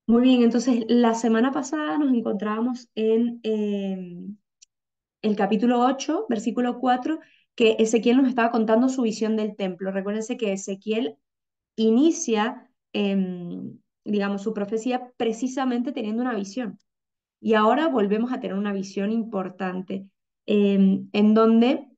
Muy bien, entonces la semana pasada nos encontrábamos en el capítulo 8 versículo 4 que Ezequiel nos estaba contando su visión del templo. Recuérdense que Ezequiel inicia, digamos, su profecía precisamente teniendo una visión. Y ahora volvemos a tener una visión importante, en donde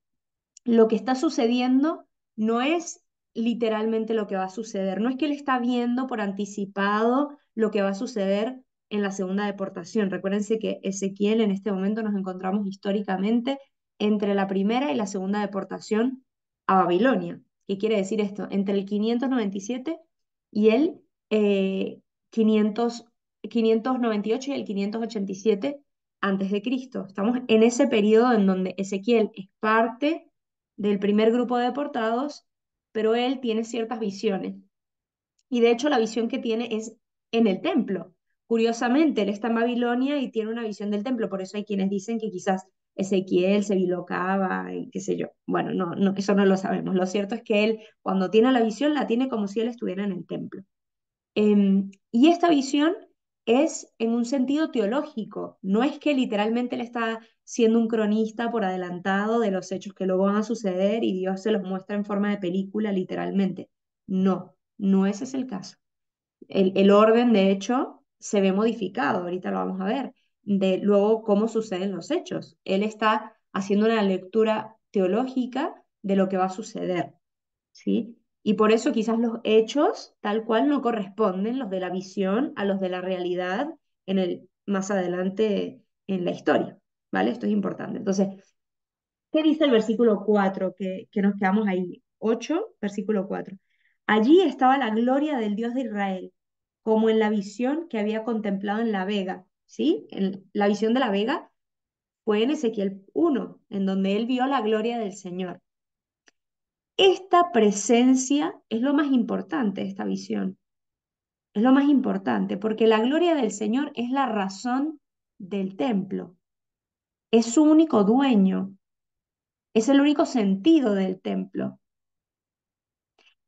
lo que está sucediendo no es literalmente lo que va a suceder, no es que él está viendo por anticipado lo que va a suceder en la segunda deportación. Recuérdense que Ezequiel en este momento nos encontramos históricamente entre la primera y la segunda deportación a Babilonia. ¿Qué quiere decir esto? Entre el 597 y el eh, 500, 598 y el 587 antes de Cristo. Estamos en ese periodo en donde Ezequiel es parte del primer grupo de deportados, pero él tiene ciertas visiones. Y de hecho la visión que tiene es en el templo. Curiosamente, él está en Babilonia y tiene una visión del templo, por eso hay quienes dicen que quizás Ezequiel se bilocaba y qué sé yo. Bueno, no, no, eso no lo sabemos. Lo cierto es que él, cuando tiene la visión, la tiene como si él estuviera en el templo. Y esta visión es en un sentido teológico, no es que literalmente él está siendo un cronista por adelantado de los hechos que luego van a suceder y Dios se los muestra en forma de película literalmente. No, no ese es el caso. El orden, de hecho, se ve modificado, ahorita lo vamos a ver, de luego cómo suceden los hechos. Él está haciendo una lectura teológica de lo que va a suceder. ¿Sí? Y por eso quizás los hechos tal cual no corresponden, los de la visión, a los de la realidad más adelante en la historia, ¿vale? Esto es importante. Entonces, ¿qué dice el versículo 4 que nos quedamos ahí? 8 versículo 4. Allí estaba la gloria del Dios de Israel, como en la visión que había contemplado en la vega, ¿sí? La visión de la vega fue en Ezequiel 1, en donde él vio la gloria del Señor. Esta presencia es lo más importante de esta visión, es lo más importante, porque la gloria del Señor es la razón del templo, es su único dueño, es el único sentido del templo.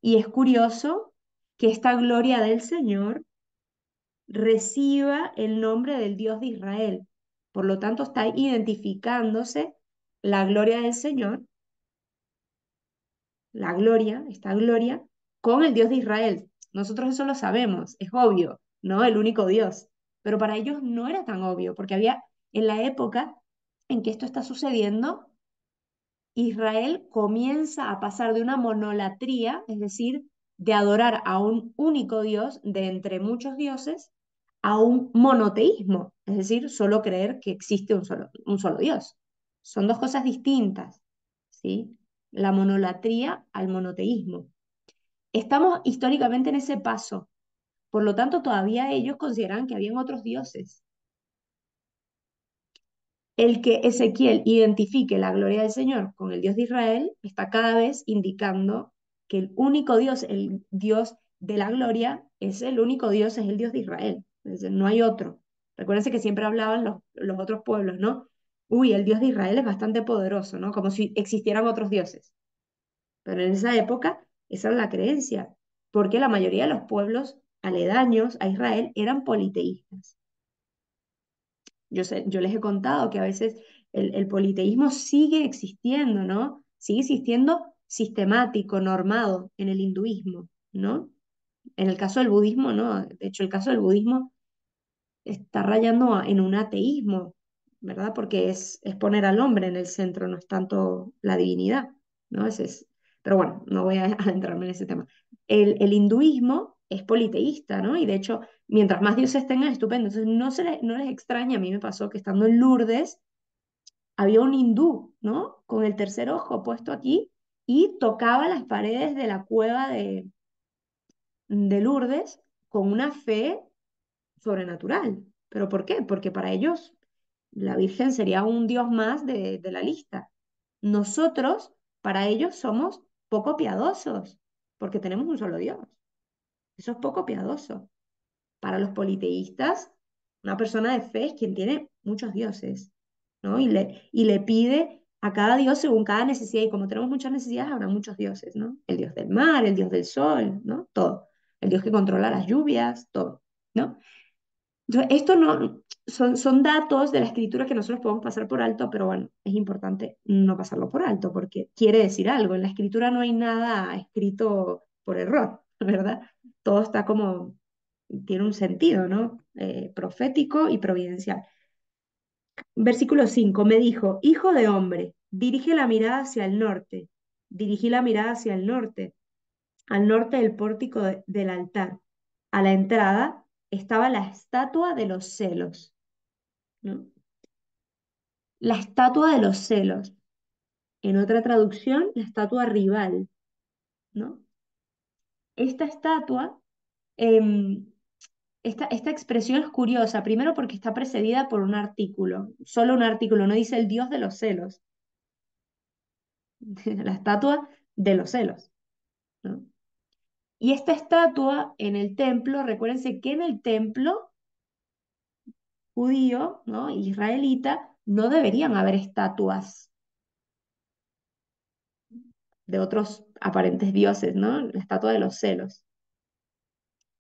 Y es curioso que esta gloria del Señor reciba el nombre del Dios de Israel. Por lo tanto, está identificándose la gloria del Señor, la gloria, esta gloria, con el Dios de Israel. Nosotros eso lo sabemos, es obvio, ¿no? El único Dios. Pero para ellos no era tan obvio, porque había en la época en que esto está sucediendo, Israel comienza a pasar de una monolatría, es decir, de adorar a un único Dios de entre muchos dioses, a un monoteísmo, es decir, solo creer que existe un solo Dios. Son dos cosas distintas, ¿sí? La monolatría al monoteísmo. Estamos históricamente en ese paso, por lo tanto todavía ellos consideran que habían otros dioses. El que Ezequiel identifique la gloria del Señor con el Dios de Israel está cada vez indicando que el único Dios, el Dios de la gloria, es el único Dios, es el Dios de Israel. Es decir, no hay otro. Recuérdense que siempre hablaban los otros pueblos, ¿no? Uy, el Dios de Israel es bastante poderoso, ¿no? Como si existieran otros dioses. Pero en esa época, esa era la creencia, porque la mayoría de los pueblos aledaños a Israel eran politeístas. Yo les he contado que a veces el politeísmo sigue existiendo, ¿no? Sigue existiendo sistemático, normado en el hinduismo, ¿no? En el caso del budismo, ¿no? De hecho, el caso del budismo está rayando en un ateísmo, ¿verdad? Porque es poner al hombre en el centro, no es tanto la divinidad, ¿no? Pero bueno, no voy a adentrarme en ese tema. El hinduismo es politeísta, ¿no? Y de hecho, mientras más dioses tengan, estupendo. Entonces, no les extraña, a mí me pasó que estando en Lourdes, había un hindú, ¿no? Con el tercer ojo puesto aquí y tocaba las paredes de la cueva de Lourdes con una fe sobrenatural. ¿Pero por qué? Porque para ellos la Virgen sería un dios más de la lista. Nosotros, para ellos, somos poco piadosos, porque tenemos un solo Dios. Eso es poco piadoso. Para los politeístas, una persona de fe es quien tiene muchos dioses, ¿no? Y le pide a cada dios según cada necesidad. Y como tenemos muchas necesidades, habrá muchos dioses, ¿no? El dios del mar, el dios del sol, ¿no? Todo. El dios que controla las lluvias, todo, ¿no? Entonces, esto no, son datos de la escritura que nosotros podemos pasar por alto, pero bueno, es importante no pasarlo por alto porque quiere decir algo. En la escritura no hay nada escrito por error, ¿verdad? Todo está como, tiene un sentido, ¿no? Profético y providencial. Versículo 5 me dijo, hijo de hombre, dirige la mirada hacia el norte. Dirigí la mirada hacia el norte, al norte del pórtico del altar. A la entrada estaba la estatua de los celos, ¿no? La estatua de los celos. En otra traducción, la estatua rival, ¿no? Esta estatua, em, esta expresión es curiosa, primero porque está precedida por un artículo, solo un artículo, no dice el dios de los celos, la estatua de los celos, ¿no? Y esta estatua en el templo, recuérdense que en el templo judío, ¿no? Israelita, no deberían haber estatuas de otros aparentes dioses, ¿no? La estatua de los celos.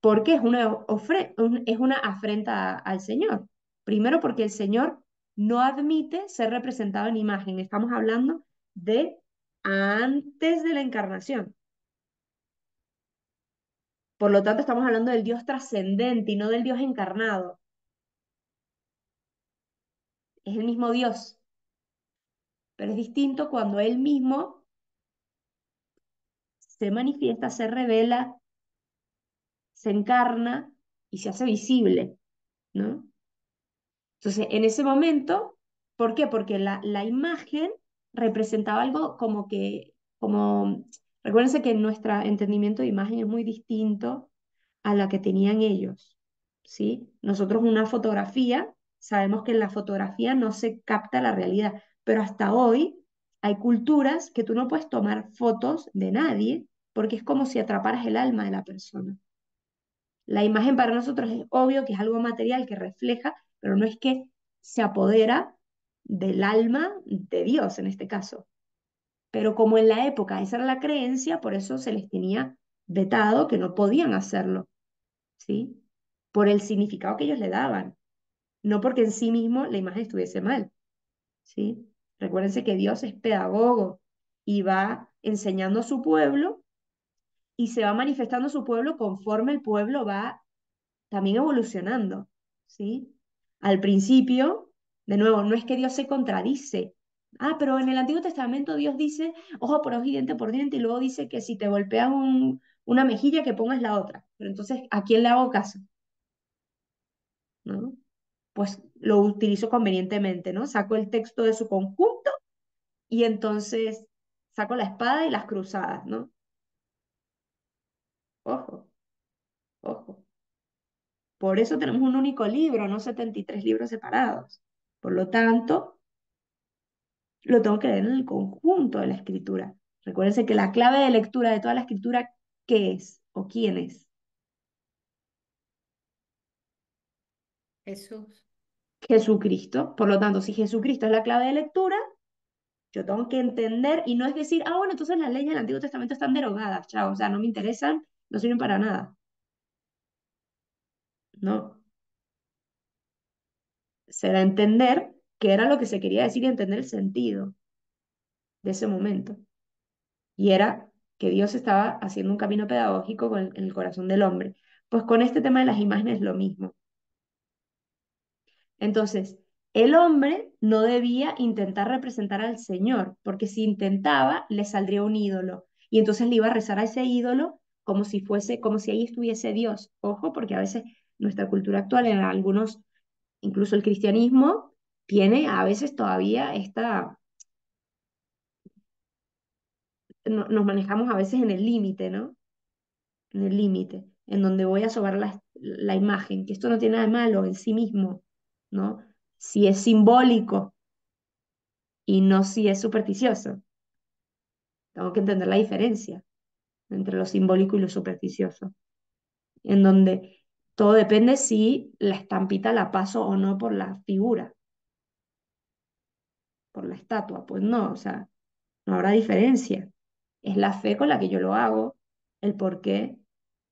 Porque es una afrenta al Señor. Primero porque el Señor no admite ser representado en imagen. Estamos hablando de antes de la encarnación. Por lo tanto, estamos hablando del Dios trascendente y no del Dios encarnado. Es el mismo Dios, pero es distinto cuando Él mismo se manifiesta, se revela, se encarna y se hace visible, ¿no? Entonces, en ese momento, ¿por qué? Porque la imagen representaba algo como que, como, recuérdense que nuestro entendimiento de imagen es muy distinto a la que tenían ellos, ¿sí? Nosotros una fotografía, sabemos que en la fotografía no se capta la realidad, pero hasta hoy hay culturas que tú no puedes tomar fotos de nadie porque es como si atraparas el alma de la persona. La imagen para nosotros es obvio que es algo material que refleja, pero no es que se apodera del alma de Dios en este caso. Pero como en la época esa era la creencia, por eso se les tenía vetado que no podían hacerlo, ¿sí? Por el significado que ellos le daban, no porque en sí mismo la imagen estuviese mal, ¿sí? Recuérdense que Dios es pedagogo y va enseñando a su pueblo y se va manifestando a su pueblo conforme el pueblo va también evolucionando, ¿sí? Al principio, de nuevo, no es que Dios se contradice. Ah, pero en el Antiguo Testamento Dios dice ojo por ojo y diente por diente, y luego dice que si te golpeas una mejilla, que pongas la otra. Pero entonces, ¿a quién le hago caso? ¿No? Pues lo utilizo convenientemente, ¿no? Saco el texto de su conjunto y entonces saco la espada y las cruzadas, ¿no? Ojo, ojo. Por eso tenemos un único libro, no 73 libros separados. Por lo tanto, lo tengo que leer en el conjunto de la escritura. Recuérdense que la clave de lectura de toda la escritura, ¿qué es o quién es? Jesús. Jesucristo. Por lo tanto, si Jesucristo es la clave de lectura, yo tengo que entender y no es decir, ah, bueno, entonces las leyes del Antiguo Testamento están derogadas, chao, o sea, no me interesan, no sirven para nada. No, será entender qué era lo que se quería decir y entender el sentido de ese momento. Y era que Dios estaba haciendo un camino pedagógico en el corazón del hombre. Pues con este tema de las imágenes es lo mismo. Entonces, el hombre no debía intentar representar al Señor, porque si intentaba, le saldría un ídolo. Y entonces le iba a rezar a ese ídolo como si fuese, como si ahí estuviese Dios. Ojo, porque a veces nuestra cultura actual, en algunos, incluso el cristianismo, tiene a veces todavía esta, nos manejamos a veces en el límite, ¿no? En el límite, en donde voy a sobar la imagen, que esto no tiene nada de malo en sí mismo, ¿no? Si es simbólico y no si es supersticioso. Tengo que entender la diferencia entre lo simbólico y lo supersticioso, en donde todo depende si la estampita la paso o no por la figura, por la estatua. Pues no, o sea, no habrá diferencia. Es la fe con la que yo lo hago, el por qué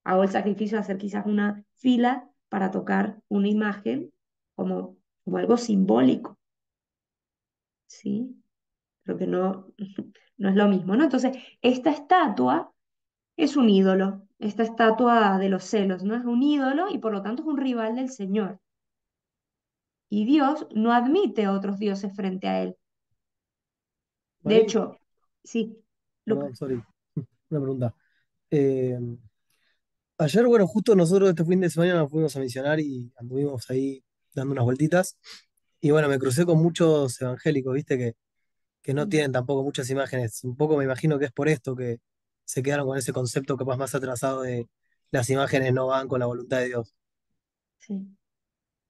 hago el sacrificio de hacer quizás una fila para tocar una imagen como algo simbólico, ¿sí? Pero que no, no es lo mismo, ¿no? Entonces, esta estatua es un ídolo, esta estatua de los celos, ¿no? Es un ídolo y por lo tanto es un rival del Señor. Y Dios no admite otros dioses frente a él. De Mari, hecho, sí, Lucas. perdón, sorry, una pregunta. Eh, Ayer, bueno, justo nosotros este fin de semana nos fuimos a misionar y anduvimos ahí dando unas vueltitas. Y bueno, me crucé con muchos evangélicos, viste, que no Mm, tienen tampoco muchas imágenes. Un poco me imagino que es por esto que se quedaron con ese concepto capaz más atrasado de las imágenes no van con la voluntad de Dios. sí,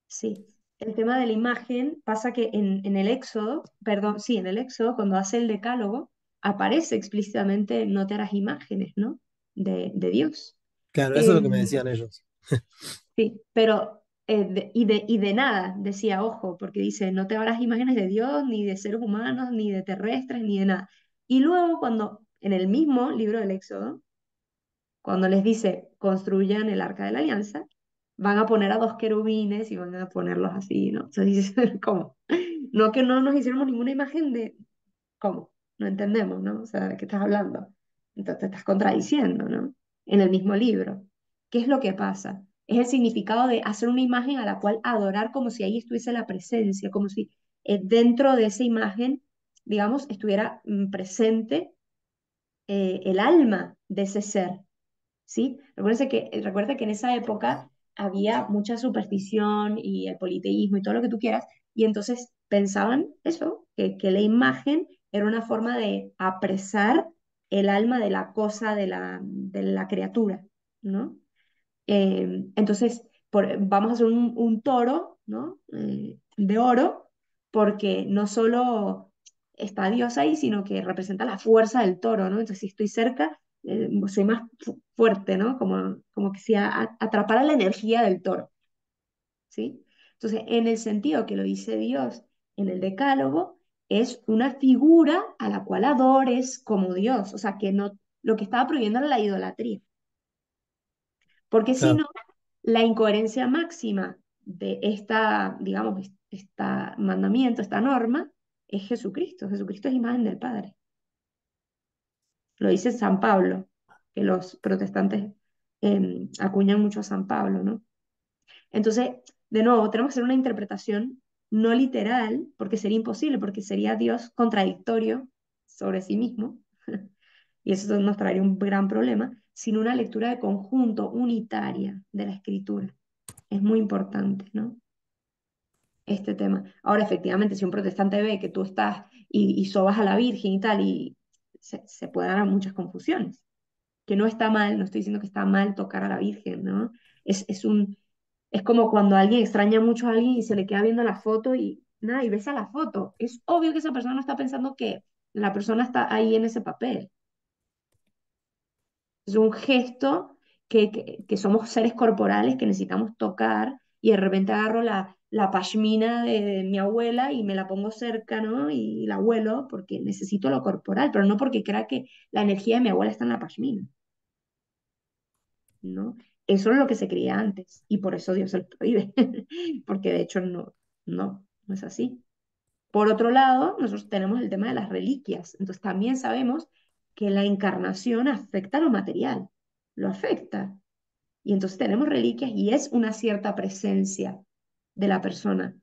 sí. El tema de la imagen pasa que en el Éxodo, perdón, sí, en el Éxodo, cuando hace el decálogo, aparece explícitamente no te harás imágenes, ¿no? De Dios. Claro, eso es lo que me Em, decían ellos. Sí, pero y de nada, decía, ojo, porque dice, no te harás imágenes de Dios, ni de seres humanos, ni de terrestres, ni de nada. Y luego cuando, en el mismo libro del Éxodo, cuando les dice, construyan el arca de la alianza, van a poner a dos querubines y van a ponerlos así, ¿no? Entonces dice, ¿cómo? No que no nos hiciéramos ninguna imagen de, ¿cómo? No entendemos, ¿no? O sea, ¿de qué estás hablando? Entonces te estás contradiciendo, ¿no? En el mismo libro. ¿Qué es lo que pasa? Es el significado de hacer una imagen a la cual adorar como si ahí estuviese la presencia, como si dentro de esa imagen, digamos, estuviera presente el alma de ese ser, ¿sí? Recuerda que en esa época había mucha superstición y el politeísmo y todo lo que tú quieras, y entonces pensaban eso, que la imagen era una forma de apresar el alma de la cosa, de la criatura, ¿no? Entonces, vamos a hacer un toro, ¿no? De oro, porque no solo está Dios ahí, sino que representa la fuerza del toro, ¿no? Entonces, si estoy cerca, soy más fuerte, ¿no? Como que si atrapara la energía del toro, ¿sí? Entonces, en el sentido que lo dice Dios en el Decálogo, es una figura a la cual adores como Dios, o sea, que no, lo que estaba prohibiendo era la idolatría. Porque si Claro, no, la incoherencia máxima de esta, digamos, esta mandamiento, esta norma, es Jesucristo. Jesucristo es imagen del Padre. Lo dice San Pablo, que los protestantes acuñan mucho a San Pablo, ¿no? Entonces, de nuevo, tenemos que hacer una interpretación no literal, porque sería imposible, porque sería Dios contradictorio sobre sí mismo, y eso nos traería un gran problema, sino una lectura de conjunto unitaria de la Escritura. Es muy importante, ¿no? Este tema. Ahora, efectivamente, si un protestante ve que tú estás y sobas a la Virgen y tal, y se puede dar a muchas confusiones, que no está mal, no estoy diciendo que está mal tocar a la Virgen, ¿no? Es como cuando alguien extraña mucho a alguien y se le queda viendo la foto y nada, y ves a la foto. Es obvio que esa persona no está pensando que la persona está ahí en ese papel. Es un gesto que somos seres corporales que necesitamos tocar y de repente agarro la pashmina de mi abuela y me la pongo cerca, ¿no? Y la huelo porque necesito lo corporal, pero no porque crea que la energía de mi abuela está en la pashmina, ¿no? Eso es lo que se creía antes y por eso Dios se lo prohíbe, porque de hecho no es así. Por otro lado, nosotros tenemos el tema de las reliquias, entonces también sabemos que la encarnación afecta lo material, lo afecta. Y entonces tenemos reliquias y es una cierta presencia de la persona.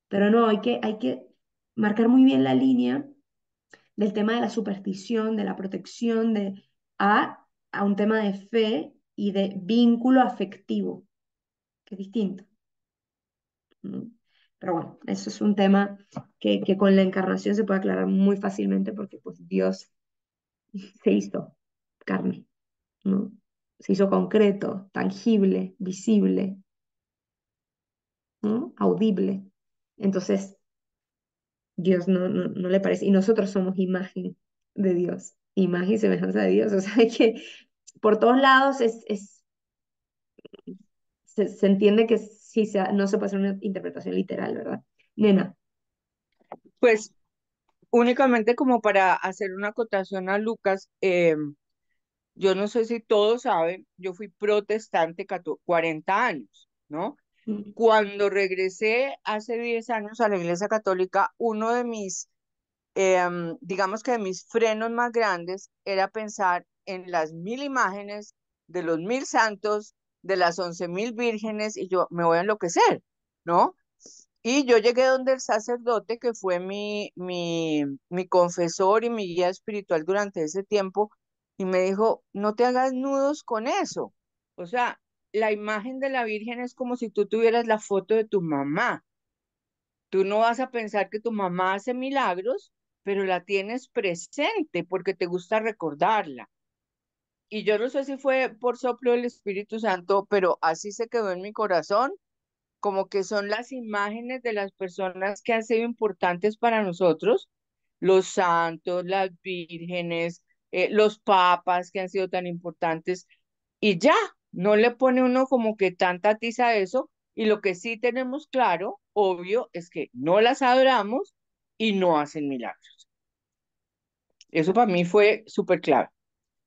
Pero no, hay que marcar muy bien la línea del tema de la superstición, de la protección, a un tema de fe y de vínculo afectivo, que es distinto, ¿no? Pero bueno, eso es un tema que con la encarnación se puede aclarar muy fácilmente porque pues Dios se hizo carne, ¿no? Se hizo concreto, tangible, visible, ¿no? Audible. Entonces, Dios no le parece. Y nosotros somos imagen de Dios, imagen y semejanza de Dios. O sea, que por todos lados se entiende que sí no se puede hacer una interpretación literal, ¿verdad? Nena, Pues únicamente como para hacer una acotación a Lucas, yo no sé si todos saben, yo fui protestante 40 años, ¿no? Mm, Cuando regresé hace 10 años a la Iglesia Católica, uno de mis, digamos que de mis frenos más grandes era pensar en las 1000 imágenes, de los 1000 santos, de las 11.000 vírgenes, y yo me voy a enloquecer, ¿no? Y yo llegué donde el sacerdote, que fue mi confesor y mi guía espiritual durante ese tiempo, y me dijo, no te hagas nudos con eso. O sea, la imagen de la Virgen es como si tú tuvieras la foto de tu mamá. Tú no vas a pensar que tu mamá hace milagros, pero la tienes presente porque te gusta recordarla. Y yo no sé si fue por soplo del Espíritu Santo, pero así se quedó en mi corazón, como que son las imágenes de las personas que han sido importantes para nosotros, los santos, las vírgenes, los papas que han sido tan importantes, y ya, no le pone uno como que tanta tiza a eso, y lo que sí tenemos claro, obvio, es que no las adoramos y no hacen milagros. Eso para mí fue súper clave.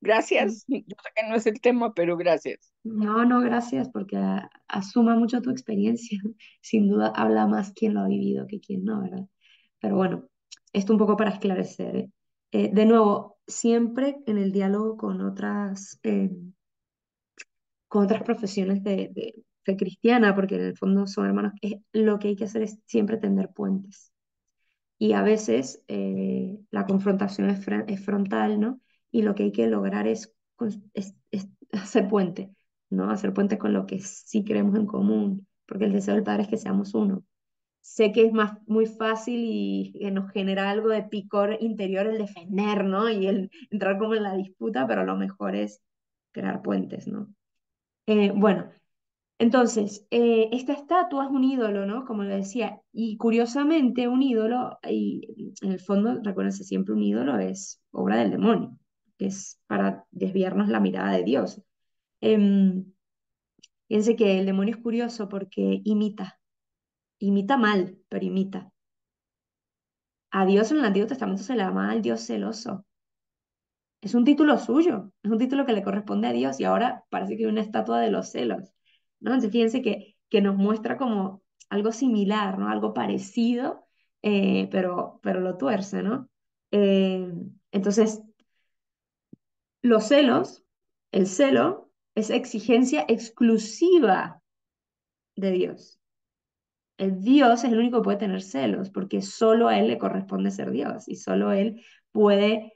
mm. Gracias. Yo sé que no es el tema, pero gracias. No, no, gracias, porque asuma mucho tu experiencia. Sin duda habla más quien lo ha vivido que quien no, ¿verdad? Pero bueno, esto un poco para esclarecer, ¿eh? De nuevo, siempre en el diálogo con otras profesiones de fe cristiana, porque en el fondo son hermanos, lo que hay que hacer es siempre tender puentes. Y a veces la confrontación es frontal, ¿no? Y lo que hay que lograr es hacer puente, ¿no? Hacer puente con lo que sí creemos en común, porque el deseo del Padre es que seamos uno. Sé que es muy fácil y que nos genera algo de picor interior el defender, ¿no? Y el entrar como en la disputa, pero lo mejor es crear puentes, ¿no? Bueno, entonces, esta estatua es un ídolo, ¿no? Como le decía, y curiosamente un ídolo, y en el fondo, recuérdense, siempre un ídolo es obra del demonio, que es para desviarnos la mirada de Dios. Em, Fíjense que el demonio es curioso porque imita mal, pero imita. A Dios en el Antiguo Testamento se le llama al Dios celoso. Es un título suyo, es un título que le corresponde a Dios y ahora parece que hay una estatua de los celos, ¿no? Entonces fíjense que nos muestra como algo similar, ¿no? Algo parecido, pero lo tuerce, ¿no? Eh, entonces, los celos, el celo, es exigencia exclusiva de Dios. El Dios es el único que puede tener celos, porque solo a Él le corresponde ser Dios y solo Él puede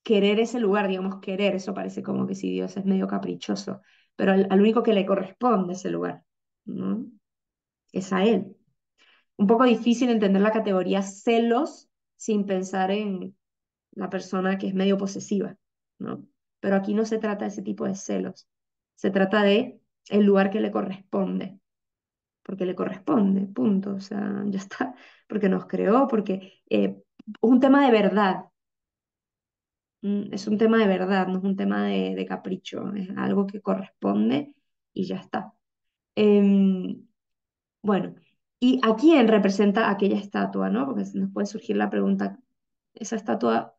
querer ese lugar, digamos, querer, eso parece como que si Dios es medio caprichoso, pero al único que le corresponde ese lugar, ¿no? Es a Él. Un poco difícil entender la categoría celos sin pensar en la persona que es medio posesiva, ¿no? Pero aquí no se trata de ese tipo de celos, se trata de el lugar que le corresponde, porque le corresponde, punto, o sea, ya está, porque nos creó, porque es un tema de verdad. Es un tema de verdad, no es un tema de capricho, es algo que corresponde y ya está. Em, bueno, ¿y a quién representa aquella estatua, no? Porque se nos puede surgir la pregunta, ¿esa estatua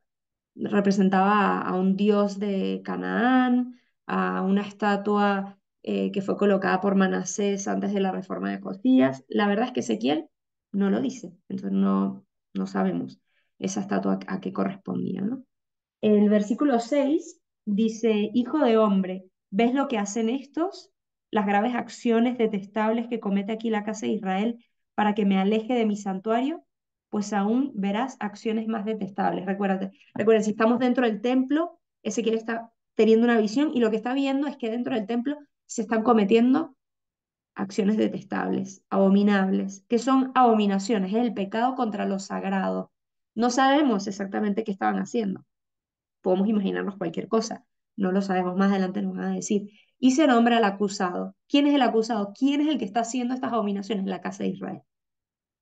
representaba a un dios de Canaán, a una estatua que fue colocada por Manasés antes de la reforma de Josías? La verdad es que Ezequiel no lo dice, entonces no sabemos esa estatua a qué correspondía, ¿no? El versículo 6 dice, Hijo de hombre, ¿ves lo que hacen estos? Las graves acciones detestables que comete aquí la casa de Israel para que me aleje de mi santuario, pues aún verás acciones más detestables. Recuerda, si estamos dentro del templo, Ezequiel está teniendo una visión y lo que está viendo es que dentro del templo se están cometiendo acciones detestables, abominables, que son abominaciones, es el pecado contra lo sagrado. No sabemos exactamente qué estaban haciendo, podemos imaginarnos cualquier cosa, no lo sabemos, más adelante nos van a decir. Y se nombra al acusado. ¿Quién es el acusado? ¿Quién es el que está haciendo estas abominaciones? La casa de Israel.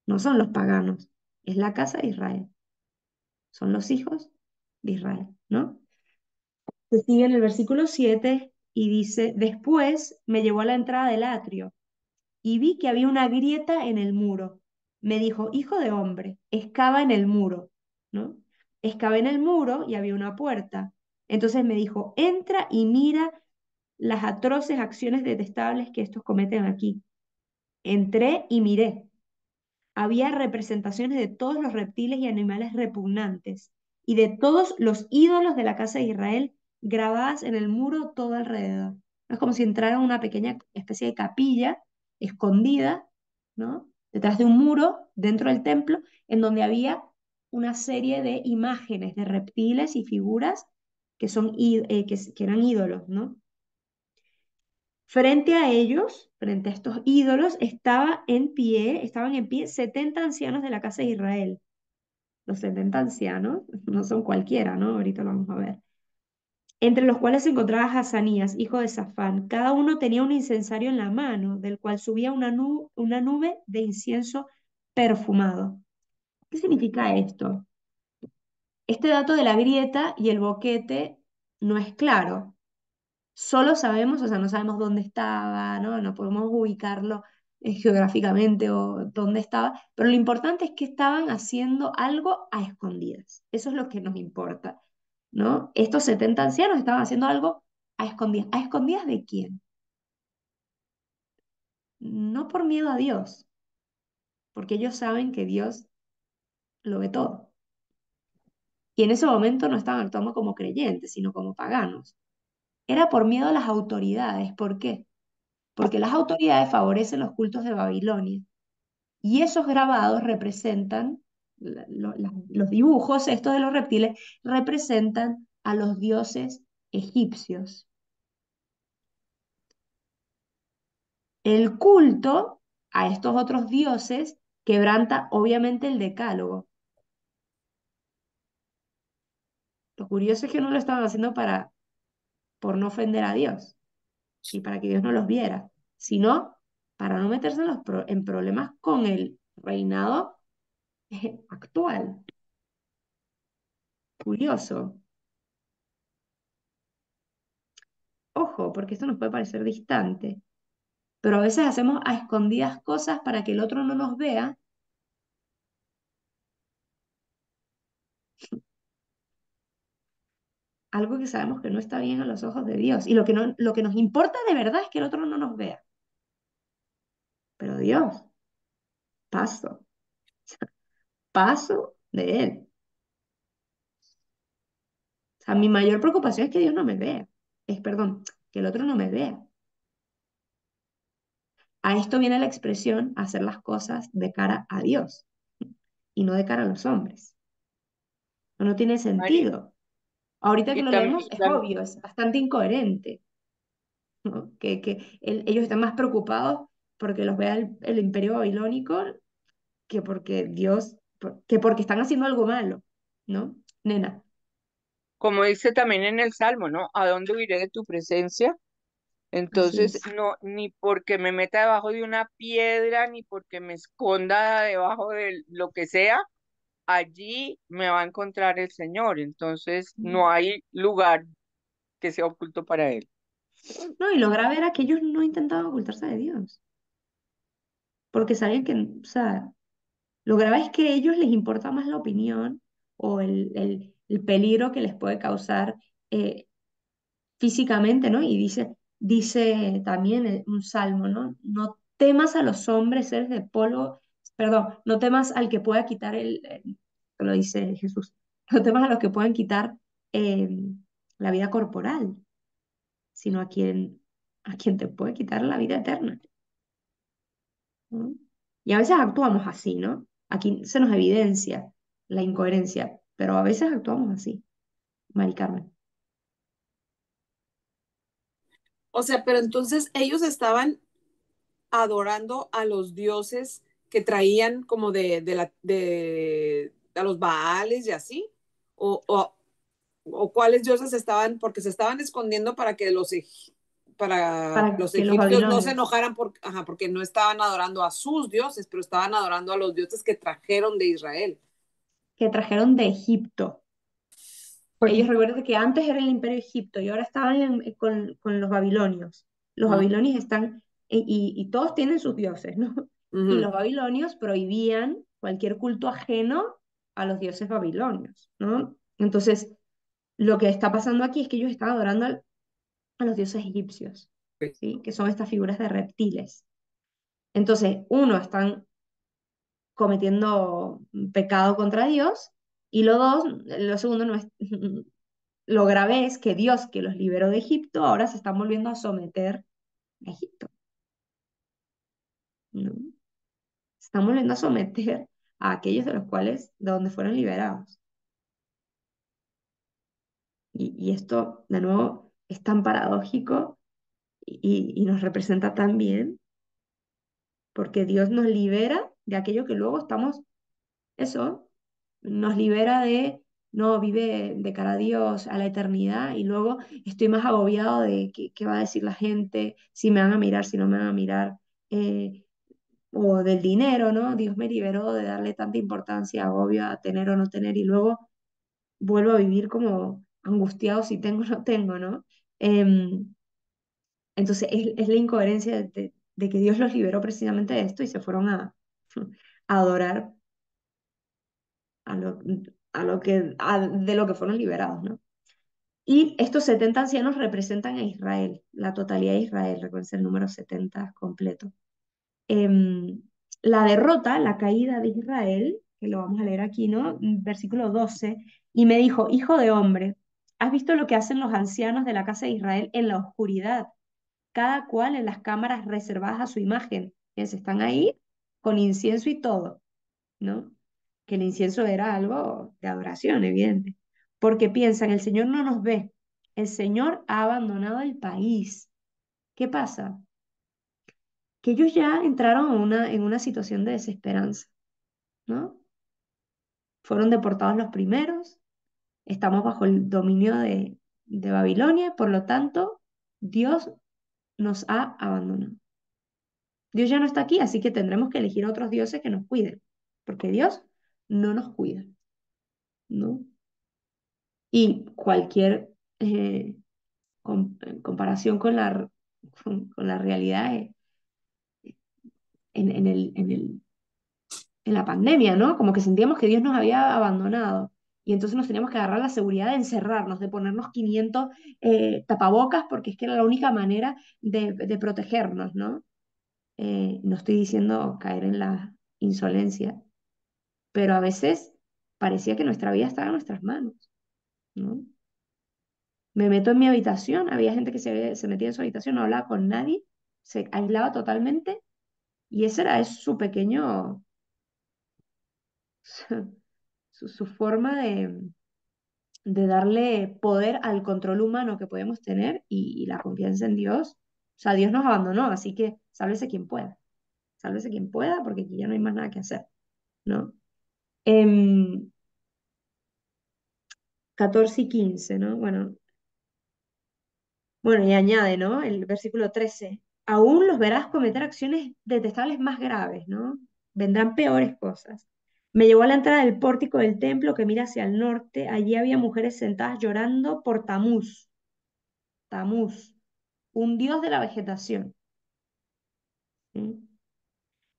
No son los paganos, es la casa de Israel. Son los hijos de Israel, ¿no? Se sigue en el versículo 7 y dice, después me llevó a la entrada del atrio y vi que había una grieta en el muro. Me dijo, hijo de hombre, excava en el muro, ¿no? Excavé en el muro y había una puerta. Entonces me dijo, entra y mira las atroces acciones detestables que estos cometen aquí. Entré y miré. Había representaciones de todos los reptiles y animales repugnantes y de todos los ídolos de la casa de Israel grabadas en el muro todo alrededor. Es como si entrara a una pequeña especie de capilla escondida, ¿no? Detrás de un muro dentro del templo, en donde había una serie de imágenes de reptiles y figuras que eran ídolos, ¿no? Frente a ellos, frente a estos ídolos, estaban en pie 70 ancianos de la casa de Israel. Los 70 ancianos no son cualquiera, ¿no? Ahorita lo vamos a ver. Entre los cuales se encontraba Hazanías, hijo de Safán. Cada uno tenía un incensario en la mano, del cual subía una nube de incienso perfumado. ¿Qué significa esto? Este dato de la grieta y el boquete no es claro. Solo sabemos, o sea, no sabemos dónde estaba, ¿no? No podemos ubicarlo geográficamente o dónde estaba, pero lo importante es que estaban haciendo algo a escondidas. Eso es lo que nos importa, ¿no? Estos 70 ancianos estaban haciendo algo a escondidas. ¿A escondidas de quién? No por miedo a Dios, porque ellos saben que Dios lo ve todo. Y en ese momento no estaban actuando como creyentes, sino como paganos. Era por miedo a las autoridades. ¿Por qué? Porque las autoridades favorecen los cultos de Babilonia. Y esos grabados representan, los dibujos estos de los reptiles, representan a los dioses egipcios. El culto a estos otros dioses quebranta obviamente el decálogo. Lo curioso es que no lo estaban haciendo por no ofender a Dios y para que Dios no los viera, sino para no meterse en problemas con el reinado actual. Curioso. Ojo, porque esto nos puede parecer distante, pero a veces hacemos a escondidas cosas para que el otro no nos vea, algo que sabemos que no está bien a los ojos de Dios. Y lo que nos importa de verdad es que el otro no nos vea. Pero Dios, paso, paso de Él. O sea, mi mayor preocupación es que Dios no me vea. Perdón, que el otro no me vea. A esto viene la expresión hacer las cosas de cara a Dios y no de cara a los hombres. No tiene Mari, sentido. Ahorita que y lo también, leemos es obvio, es bastante incoherente, ¿no? Ellos están más preocupados porque los vea el imperio babilónico que porque que porque están haciendo algo malo, ¿no? Nena, como dice también en el Salmo, ¿no? ¿A dónde huiré de tu presencia? así Entonces, es. no, ni porque me meta debajo de una piedra, ni porque me esconda debajo de lo que sea, allí me va a encontrar el Señor. Entonces, no hay lugar que sea oculto para Él. No, y lo grave era que ellos no intentaban ocultarse de Dios, porque sabían que, o sea, lo grave es que a ellos les importa más la opinión o el peligro que les puede causar eh, físicamente, ¿no? Y dice también un salmo, ¿no? No temas a los hombres, seres de polvo, perdón, no temas al que pueda quitar lo dice Jesús, no temas a los que puedan quitar eh, la vida corporal, sino a quien te puede quitar la vida eterna, ¿no? Y a veces actuamos así, ¿no? Aquí se nos evidencia la incoherencia, pero a veces actuamos así, Mari Carmen. O sea, pero entonces ellos estaban adorando a los dioses que traían como de a los Baales y así, o, o, o cuáles dioses estaban, porque se estaban escondiendo para Para los que los egipcios no se babilonios enojaran porque no estaban adorando a sus dioses, pero estaban adorando a los dioses que trajeron de Israel. que trajeron de Egipto. Ellos recuerden que antes era el imperio de Egipto y ahora estaban con los babilonios. Los Uh babilonios están, y todos tienen sus dioses, ¿no? Y -huh. los babilonios prohibían cualquier culto ajeno a los dioses babilonios, ¿no? Entonces, lo que está pasando aquí es que ellos están adorando a los dioses egipcios, ¿sí? Que son estas figuras de reptiles. Entonces, uno, están cometiendo un pecado contra Dios, y lo dos, lo segundo no es, lo grave es que Dios que los liberó de Egipto ahora se están volviendo a someter a Egipto, ¿no? Se están volviendo a someter a aquellos de los cuales, de donde fueron liberados. Y esto, de nuevo, es tan paradójico y nos representa tan bien, porque Dios nos libera de aquello que luego estamos, eso, nos libera de, no, vive de cara a Dios, a la eternidad, y luego estoy más agobiado de qué va a decir la gente, si me van a mirar, si no me van a mirar, eh, o del dinero, ¿no? Dios me liberó de darle tanta importancia, agobio a tener o no tener, y luego vuelvo a vivir como angustiado si tengo o no tengo, ¿no? Entonces es la incoherencia de que Dios los liberó precisamente de esto y se fueron a adorar a lo, de lo que fueron liberados, ¿no? Y estos 70 ancianos representan a Israel, la totalidad de Israel, recuerden el número 70 completo. Em, la derrota, la caída de Israel, que lo vamos a leer aquí, ¿no? Versículo 12, y me dijo, hijo de hombre, ¿has visto lo que hacen los ancianos de la casa de Israel en la oscuridad? Cada cual en las cámaras reservadas a su imagen. Están ahí con incienso y todo, ¿no? Que el incienso era algo de adoración, evidente. Porque piensan, el Señor no nos ve, el Señor ha abandonado el país. ¿Qué pasa? Que ellos ya entraron en una situación de desesperanza, ¿no? Fueron deportados los primeros, estamos bajo el dominio de Babilonia, por lo tanto, Dios nos ha abandonado. Dios ya no está aquí, así que tendremos que elegir otros dioses que nos cuiden, porque Dios no nos cuida, ¿no? Y cualquier comparación con la realidad en la pandemia, ¿no? Como que sentíamos que Dios nos había abandonado. Y entonces nos teníamos que agarrar la seguridad de encerrarnos, de ponernos 500 tapabocas, porque es que era la única manera de protegernos, ¿no? No estoy diciendo caer en la insolencia, pero a veces parecía que nuestra vida estaba en nuestras manos, ¿no? Me meto en mi habitación, había gente que se metía en su habitación, no hablaba con nadie, se aislaba totalmente, y ese era su pequeño, su forma de darle poder al control humano que podemos tener y la confianza en Dios. O sea, Dios nos abandonó, así que sálvese quien pueda, porque aquí ya no hay más nada que hacer, ¿no? Em, 14 y 15, ¿no? Bueno, y añade, ¿no? El versículo 13. Aún los verás cometer acciones detestables más graves, ¿no? Vendrán peores cosas. Me llevó a la entrada del pórtico del templo que mira hacia el norte. Allí había mujeres sentadas llorando por Tamuz. Tamuz, un dios de la vegetación. ¿Sí?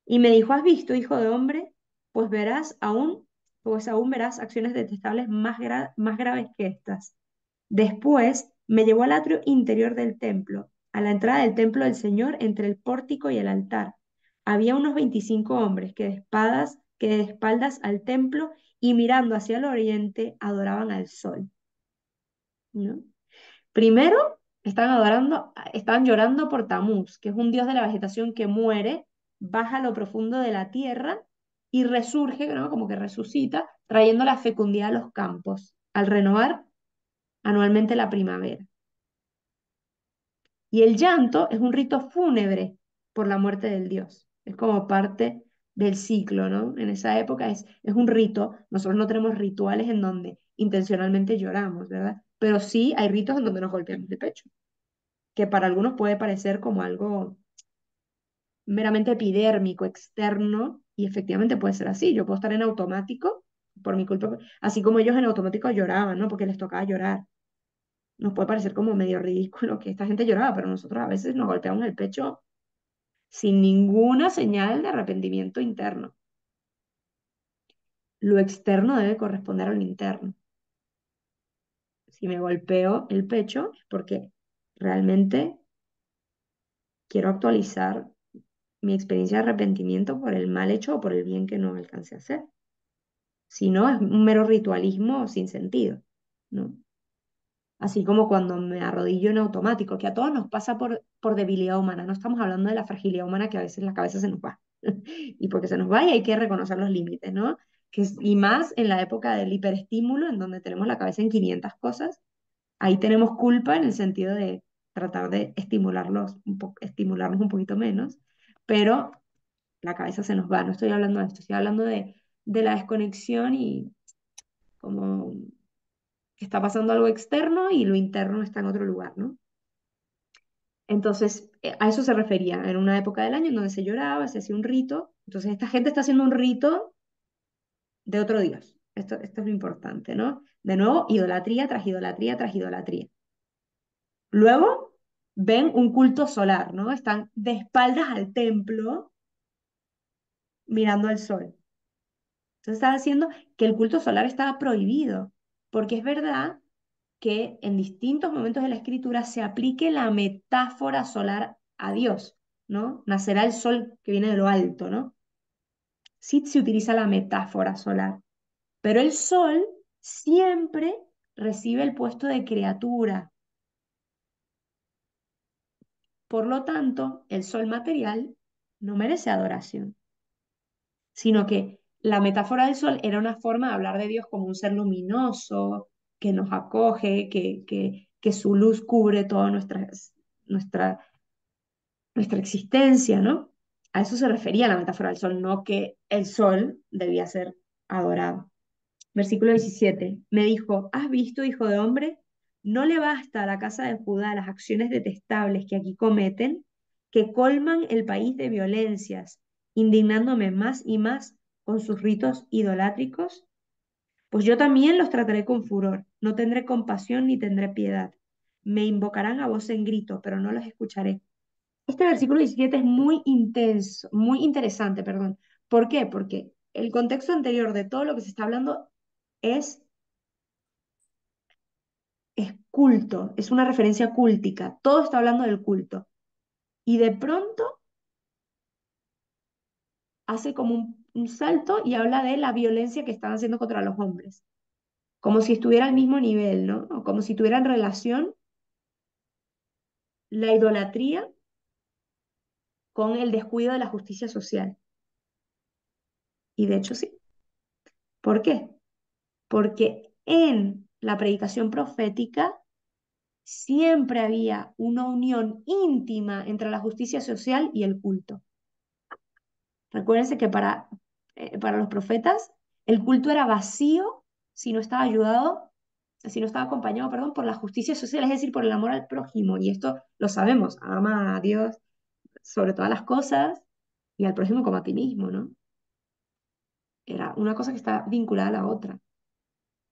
Y me dijo, ¿has visto, hijo de hombre? Pues verás aún, pues aún verás acciones detestables más graves que estas. Después me llevó al atrio interior del templo, a la entrada del templo del Señor entre el pórtico y el altar. Había unos 25 hombres que de espaldas al templo y mirando hacia el oriente adoraban al sol, ¿no? Primero estaban llorando por Tamuz, que es un dios de la vegetación que muere, baja a lo profundo de la tierra y resurge, ¿no? Como que resucita, trayendo la fecundidad a los campos, al renovar anualmente la primavera. Y el llanto es un rito fúnebre por la muerte del dios. Es como parte del ciclo, ¿no? En esa época es un rito. Nosotros no tenemos rituales en donde intencionalmente lloramos, ¿verdad? Pero sí hay ritos en donde nos golpeamos el pecho, que para algunos puede parecer como algo meramente epidérmico, externo, y efectivamente puede ser así. Yo puedo estar en automático por mi culpa, así como ellos en automático lloraban, ¿no? Porque les tocaba llorar. Nos puede parecer como medio ridículo que esta gente lloraba, pero nosotros a veces nos golpeamos el pecho sin ninguna señal de arrepentimiento interno. Lo externo debe corresponder a lo interno. si me golpeo el pecho, es porque realmente quiero actualizar mi experiencia de arrepentimiento por el mal hecho o por el bien que no alcancé a hacer. Si no, es un mero ritualismo sin sentido, ¿no? Así como cuando me arrodillo en automático, que a todos nos pasa por debilidad humana. No estamos hablando de la fragilidad humana que a veces la cabeza se nos va. Y porque se nos va y hay que reconocer los límites, ¿no? Y más en la época del hiperestímulo, en donde tenemos la cabeza en 500 cosas, ahí tenemos culpa en el sentido de tratar de estimularnos un poquito menos, pero la cabeza se nos va. No estoy hablando de esto, estoy hablando de la desconexión y como que está pasando algo externo y lo interno está en otro lugar, ¿no? Entonces, a eso se refería, en una época del año en donde se lloraba, se hacía un rito. Entonces, esta gente está haciendo un rito de otro dios. Esto es lo importante, ¿no? De nuevo, idolatría tras idolatría tras idolatría. Luego, ven un culto solar, ¿no? Están de espaldas al templo mirando al sol. Entonces, estaba diciendo que el culto solar estaba prohibido, porque es verdad que en distintos momentos de la escritura se aplique la metáfora solar a Dios, ¿no? Nacerá el sol que viene de lo alto, ¿no? Sí se utiliza la metáfora solar, pero el sol siempre recibe el puesto de criatura. Por lo tanto, el sol material no merece adoración, sino que la metáfora del sol era una forma de hablar de Dios como un ser luminoso, que nos acoge, que su luz cubre toda nuestra, nuestra existencia, ¿no? A eso se refería la metáfora del sol, no que el sol debía ser adorado. Versículo 17. Me dijo, ¿has visto, hijo de hombre? No le basta a la casa de Judá las acciones detestables que aquí cometen, que colman el país de violencias, indignándome más y más con sus ritos idolátricos. Pues yo también los trataré con furor, no tendré compasión ni tendré piedad. Me invocarán a voz en grito, pero no los escucharé. Este versículo 17 es muy intenso, muy interesante, perdón. ¿Por qué? Porque el contexto anterior de todo lo que se está hablando es, es culto, es una referencia cúltica. Todo está hablando del culto. Y de pronto hace como un salto y habla de la violencia que están haciendo contra los hombres. Como si estuviera al mismo nivel, ¿no? O como si tuviera en relación la idolatría con el descuido de la justicia social. Y de hecho sí. ¿Por qué? Porque en la predicación profética siempre había una unión íntima entre la justicia social y el culto. Recuérdense que para los profetas el culto era vacío si no estaba ayudado, si no estaba acompañado, perdón, por la justicia social, es decir, por el amor al prójimo. Y esto lo sabemos, ama a Dios sobre todas las cosas y al prójimo como a ti mismo, ¿no? Era una cosa que está vinculada a la otra.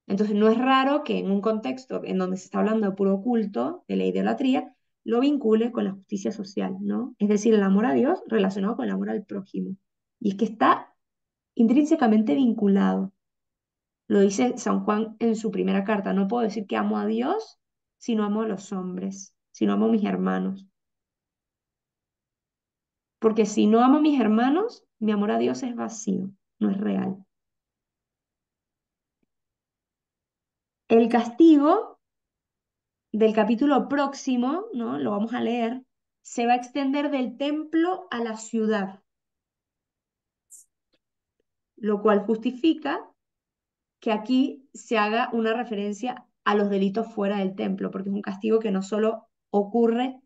Entonces, no es raro que en un contexto en donde se está hablando de puro culto, de la idolatría, lo vincule con la justicia social, ¿no? Es decir, el amor a Dios relacionado con el amor al prójimo. Y es que está intrínsecamente vinculado. Lo dice San Juan en su primera carta. No puedo decir que amo a Dios si no amo a los hombres, si no amo a mis hermanos. Porque si no amo a mis hermanos, mi amor a Dios es vacío, no es real. El castigo del capítulo próximo, ¿no? Lo vamos a leer, se va a extender del templo a la ciudad, lo cual justifica que aquí se haga una referencia a los delitos fuera del templo, porque es un castigo que no solo ocurre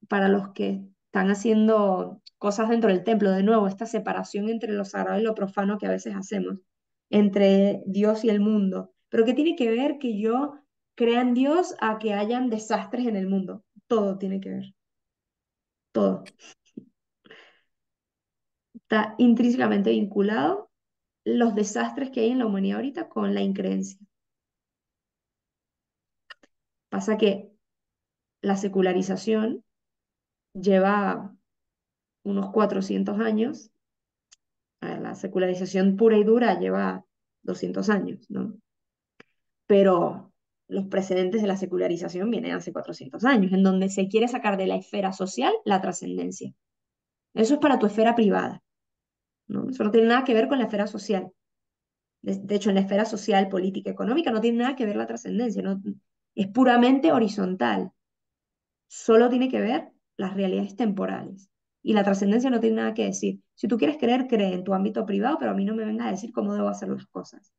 para los que están haciendo cosas dentro del templo, de nuevo, esta separación entre lo sagrado y lo profano que a veces hacemos, entre Dios y el mundo. Pero ¿qué tiene que ver que yo crea en Dios a que hayan desastres en el mundo? Todo tiene que ver, todo. Está intrínsecamente vinculado los desastres que hay en la humanidad ahorita con la increencia. Pasa que la secularización lleva unos 400 años, la secularización pura y dura lleva 200 años, ¿no? Pero los precedentes de la secularización vienen hace 400 años, en donde se quiere sacar de la esfera social la trascendencia. Eso es para tu esfera privada, ¿no? Eso no tiene nada que ver con la esfera social. De hecho, en la esfera social, política, económica no tiene nada que ver la trascendencia, no, es puramente horizontal. Solo tiene que ver las realidades temporales. Y la trascendencia no tiene nada que decir. Si tú quieres creer, cree en tu ámbito privado, pero a mí no me vengas a decir cómo debo hacer las cosas.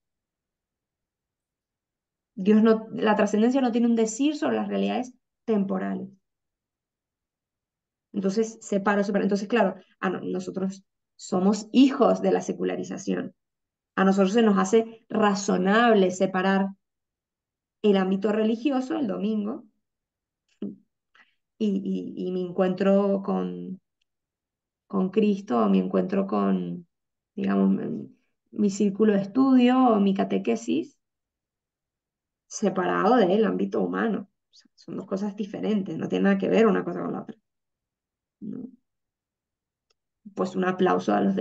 Dios no, la trascendencia no tiene un decir sobre las realidades temporales. Entonces, separo. Entonces, claro, nosotros somos hijos de la secularización. A nosotros se nos hace razonable separar el ámbito religioso el domingo y mi encuentro con Cristo, o mi encuentro con, digamos, mi círculo de estudio o mi catequesis separado del ámbito humano. O sea, son dos cosas diferentes, no tiene nada que ver una cosa con la otra, ¿no? Pues un aplauso a los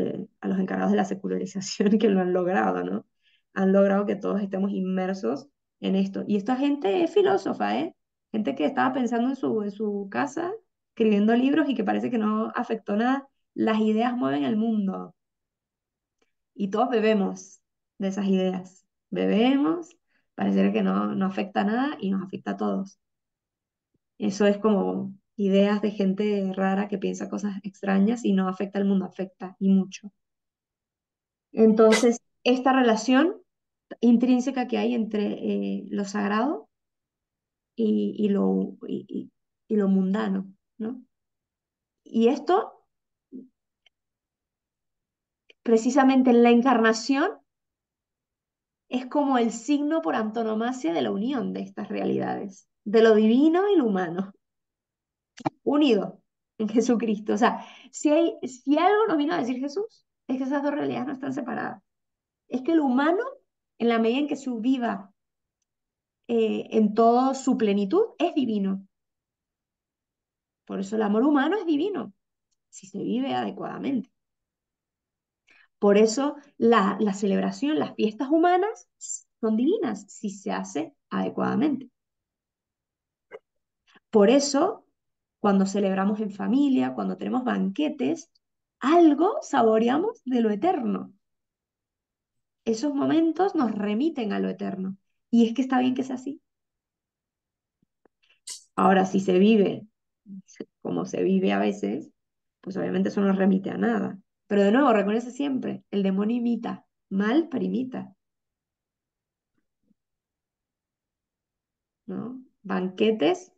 encargados de la secularización que lo han logrado, ¿no? Han logrado que todos estemos inmersos en esto. Y esta gente es filósofa, ¿eh? Gente que estaba pensando en su casa, escribiendo libros y que parece que no afectó nada. Las ideas mueven el mundo y todos bebemos de esas ideas. Bebemos, pareciera que no afecta nada y nos afecta a todos. Eso es como ideas de gente rara que piensa cosas extrañas y no afecta al mundo, afecta y mucho. Entonces, esta relación intrínseca que hay entre lo sagrado y lo mundano, ¿no? Y esto, precisamente en la encarnación, es como el signo por antonomasia de la unión de estas realidades, de lo divino y lo humano, unido en Jesucristo. O sea, si algo nos vino a decir Jesús, es que esas dos realidades no están separadas. Es que lo humano, en la medida en que se viva en toda su plenitud, es divino. Por eso el amor humano es divino, si se vive adecuadamente. Por eso la celebración, las fiestas humanas son divinas, si se hace adecuadamente. Por eso, cuando celebramos en familia, cuando tenemos banquetes, algo saboreamos de lo eterno. Esos momentos nos remiten a lo eterno. Y es que está bien que sea así. Ahora, si se vive como se vive a veces, pues obviamente eso no remite a nada. Pero de nuevo, reconoce siempre, el demonio imita, mal pero imita, ¿no? Banquetes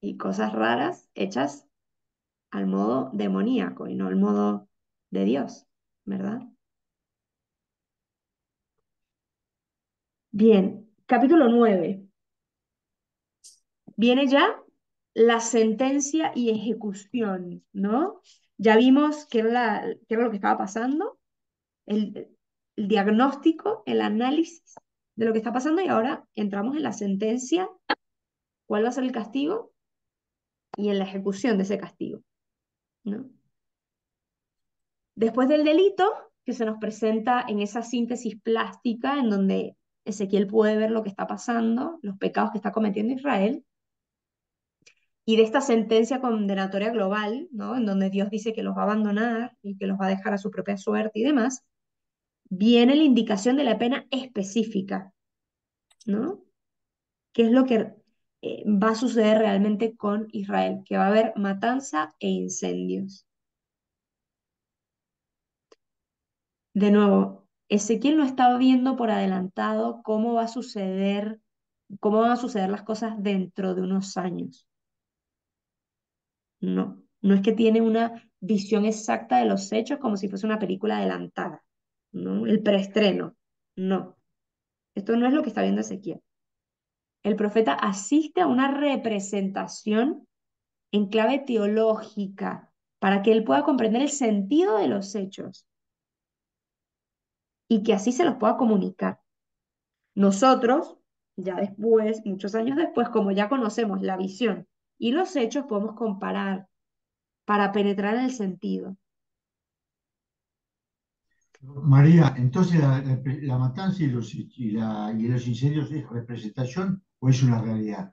y cosas raras hechas al modo demoníaco y no al modo de Dios, ¿verdad? Bien, capítulo 9. Viene ya la sentencia y ejecución, ¿no? Ya vimos qué era lo que estaba pasando, el, el diagnóstico, el análisis de lo que está pasando y ahora entramos en la sentencia, cuál va a ser el castigo y en la ejecución de ese castigo, ¿no? Después del delito, que se nos presenta en esa síntesis plástica en donde Ezequiel puede ver lo que está pasando, los pecados que está cometiendo Israel, y de esta sentencia condenatoria global, ¿no? En donde Dios dice que los va a abandonar y que los va a dejar a su propia suerte y demás, viene la indicación de la pena específica, ¿no? ¿Qué es lo que va a suceder realmente con Israel? Que va a haber matanza e incendios. De nuevo, Ezequiel no estaba viendo por adelantado cómo va a suceder, cómo van a suceder las cosas dentro de unos años. No, no es que tiene una visión exacta de los hechos como si fuese una película adelantada, ¿no? El preestreno. No, esto no es lo que está viendo Ezequiel. El profeta asiste a una representación en clave teológica para que él pueda comprender el sentido de los hechos y que así se los pueda comunicar. Nosotros, ya después, muchos años después, como ya conocemos la visión y los hechos, podemos comparar para penetrar en el sentido. María, entonces la matanza y los incendios es representación o es una realidad.